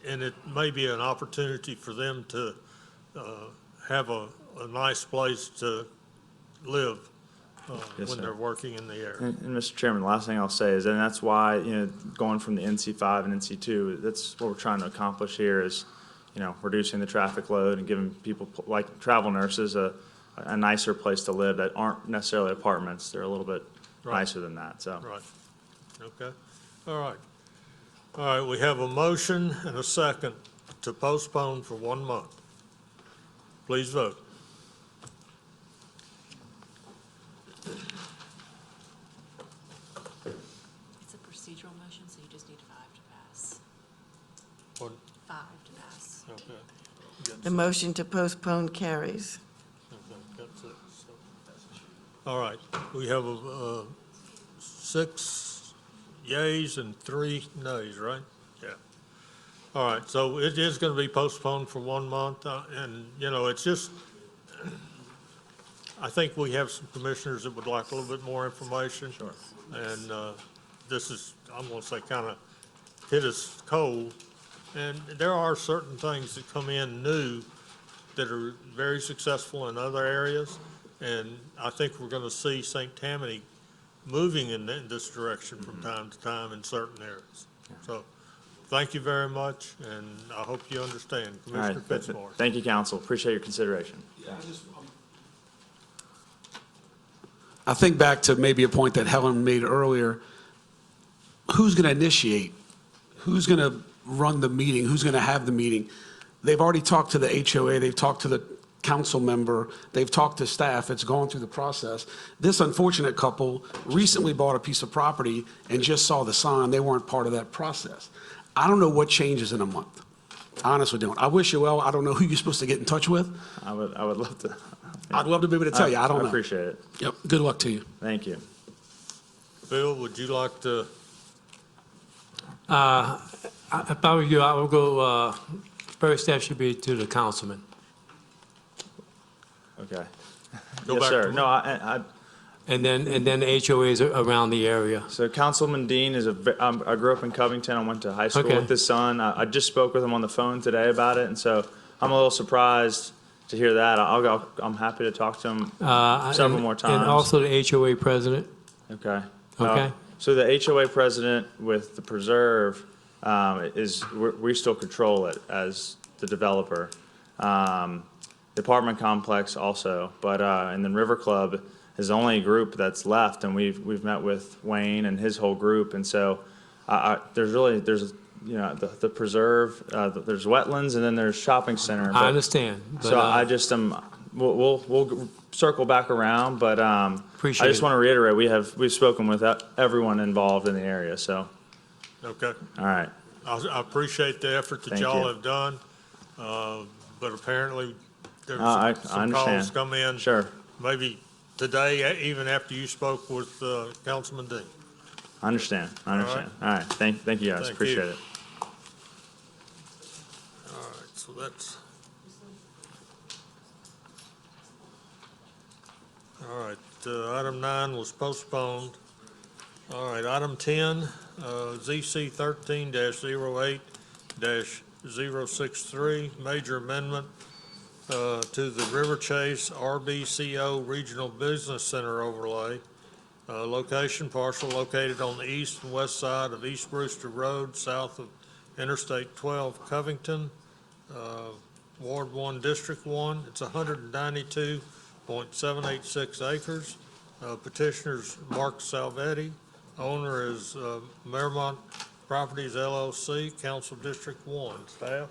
And it may be an opportunity for them to have a nice place to live Yes, when sir. they're working in the area. And Mr. Chairman, the last thing I'll say is, and that's why, going from the NC5 and NC2, that's what we're trying to accomplish here is, reducing the traffic load and giving people like travel nurses a nicer place to live that aren't necessarily apartments. They're a little bit nicer than that, so. Right. Okay. All right. All right, we have a motion and a second to postpone for 1 month. Please vote. It's a procedural motion, so you just need 5 to pass. What? 5 to pass. Okay. The motion to postpone carries. Okay, that's it. All right, we have 6 yays and 3 nays, right? Yeah. All right, so it is going to be postponed for 1 month, and, it's just, I think we have some commissioners that would like a little bit more information. Sure. And this is, I'm going to say, kind of hit us cold. And there are certain things that come in new that are very successful in other areas. And I think we're going to see St. Tammany moving in this direction from time to time in certain areas. So thank you very much, and I hope you understand. All right. Commissioner Fitzmaurice. Thank you, council. Appreciate your consideration. I think back to maybe a point that Helen made earlier. Who's going to initiate? Who's going to run the meeting? Who's going to have the meeting? They've already talked to the HOA. They've talked to the council member. They've talked to staff. It's gone through the process. This unfortunate couple recently bought a piece of property and just saw the sign. They weren't part of that process. I don't know what changes in a month. I honestly don't. I wish you well. I don't know who you're supposed to get in touch with. I would love to. I'd love to be able to tell you. I don't know. I appreciate it. Yep. Good luck to you. Thank you. Bill, would you like to? If I were you, I would go, first step should be to the councilman. Okay. Go Yes, back sir. to- No, I, And then the HOAs around the area. so Councilman Dean is I grew up in Covington. I went to high school Okay. with his son. I just spoke with him on the phone today about it, and so I'm a little surprised to hear that. I'm happy to talk to him several more times. And also the HOA president. Okay. Okay. So the HOA president with the preserve we still control it as the developer. The apartment complex also, but and then River Club is the only group that's left, and we've met with Wayne and his whole group, and so there's the preserve, there's wetlands, and then there's shopping center. I but- understand. But, So I just we'll circle back around, but I Appreciate just it. want to reiterate we've spoken with everyone involved in the area. So Okay. all right, I appreciate the effort that Thank y'all you. have done, but apparently there's I some calls understand. come in. Sure. Maybe today, even after you spoke with Councilman Dean. I understand. I understand. All right. Thank you guys. Thank Appreciate you. it. All right, so that's. All right, item 9 was postponed. All right, item 10, ZC 13-08-063, major amendment to the River Chase RBCO Regional Business Center overlay. Location parcel located on the east and west side of East Brewster Road, south of Interstate 12, Covington, Ward 1, District 1. It's 192.786 acres. Petitioner's Mark Salvetti. Owner is Merrimont Properties LLC, Council District 1. Staff?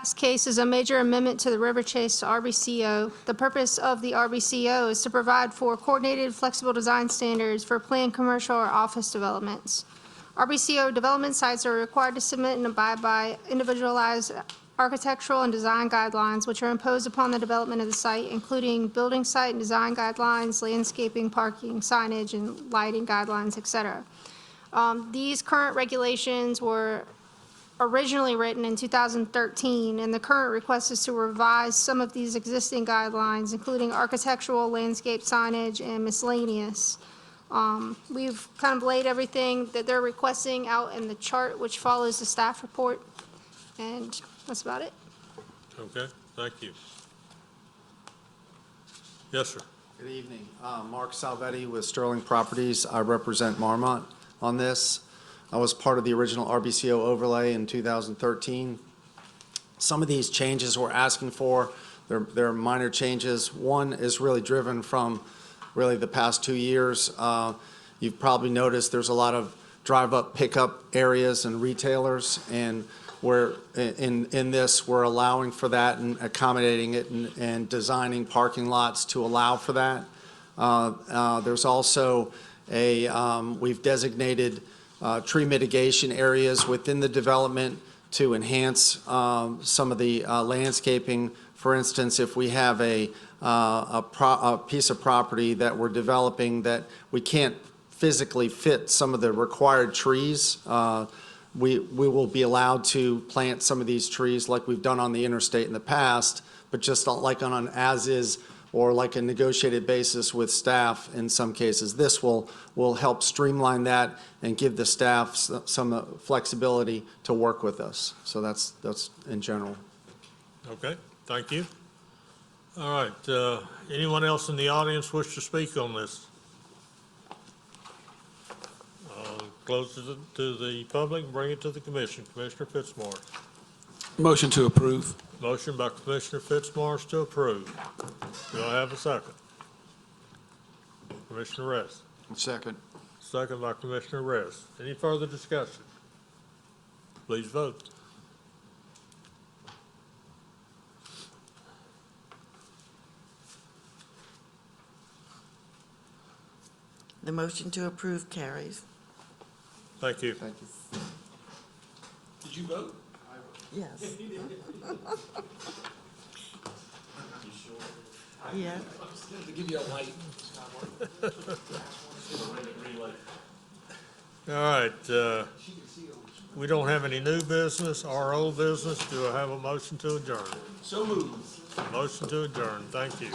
This case is a major amendment to the River Chase RBCO. The purpose of the RBCO is to provide for coordinated, flexible design standards for planned commercial or office developments. RBCO development sites are required to submit and abide by individualized architectural and design guidelines which are imposed upon the development of the site, including building site and design guidelines, landscaping, parking, signage, and lighting guidelines, et cetera. These current regulations were originally written in 2013, and the current request is to revise some of these existing guidelines, including architectural, landscape signage, and miscellaneous. We've kind of laid everything that they're requesting out in the chart, which follows the staff report, and that's about it. Okay, thank you. Yes, sir. Good evening. Mark Salvetti with Sterling Properties. I represent Marmont on this. I was part of the original RBCO overlay in 2013. Some of these changes we're asking for, they're minor changes. One is really driven from really the past 2 years. You've probably noticed there's a lot of drive-up pickup areas and retailers, and we're in this, we're allowing for that and accommodating it and designing parking lots to allow for that. There's also we've designated tree mitigation areas within the development to enhance some of the landscaping. For instance, if we have a piece of property that we're developing that we can't physically fit some of the required trees, we will be allowed to plant some of these trees like we've done on the interstate in the past, but just like on an as-is or like a negotiated basis with staff in some cases. This will help streamline that and give the staff some flexibility to work with us. So that's in general. Okay, thank you. All right, anyone else in the audience wish to speak on this? Close to the public and bring it to the commission. Commissioner Fitzmaurice. Motion to approve. Motion by Commissioner Fitzmaurice to approve. Do I have a second? Commissioner Rest. Second. Second by Commissioner Rest. Any further discussion? Please vote. The motion to approve carries. Thank you. Thank you. Did you vote? Yes. Yeah. To give you a light. All right, We don't have any new business or old business. Do I have a motion to adjourn? So moved. Motion to adjourn. Thank you.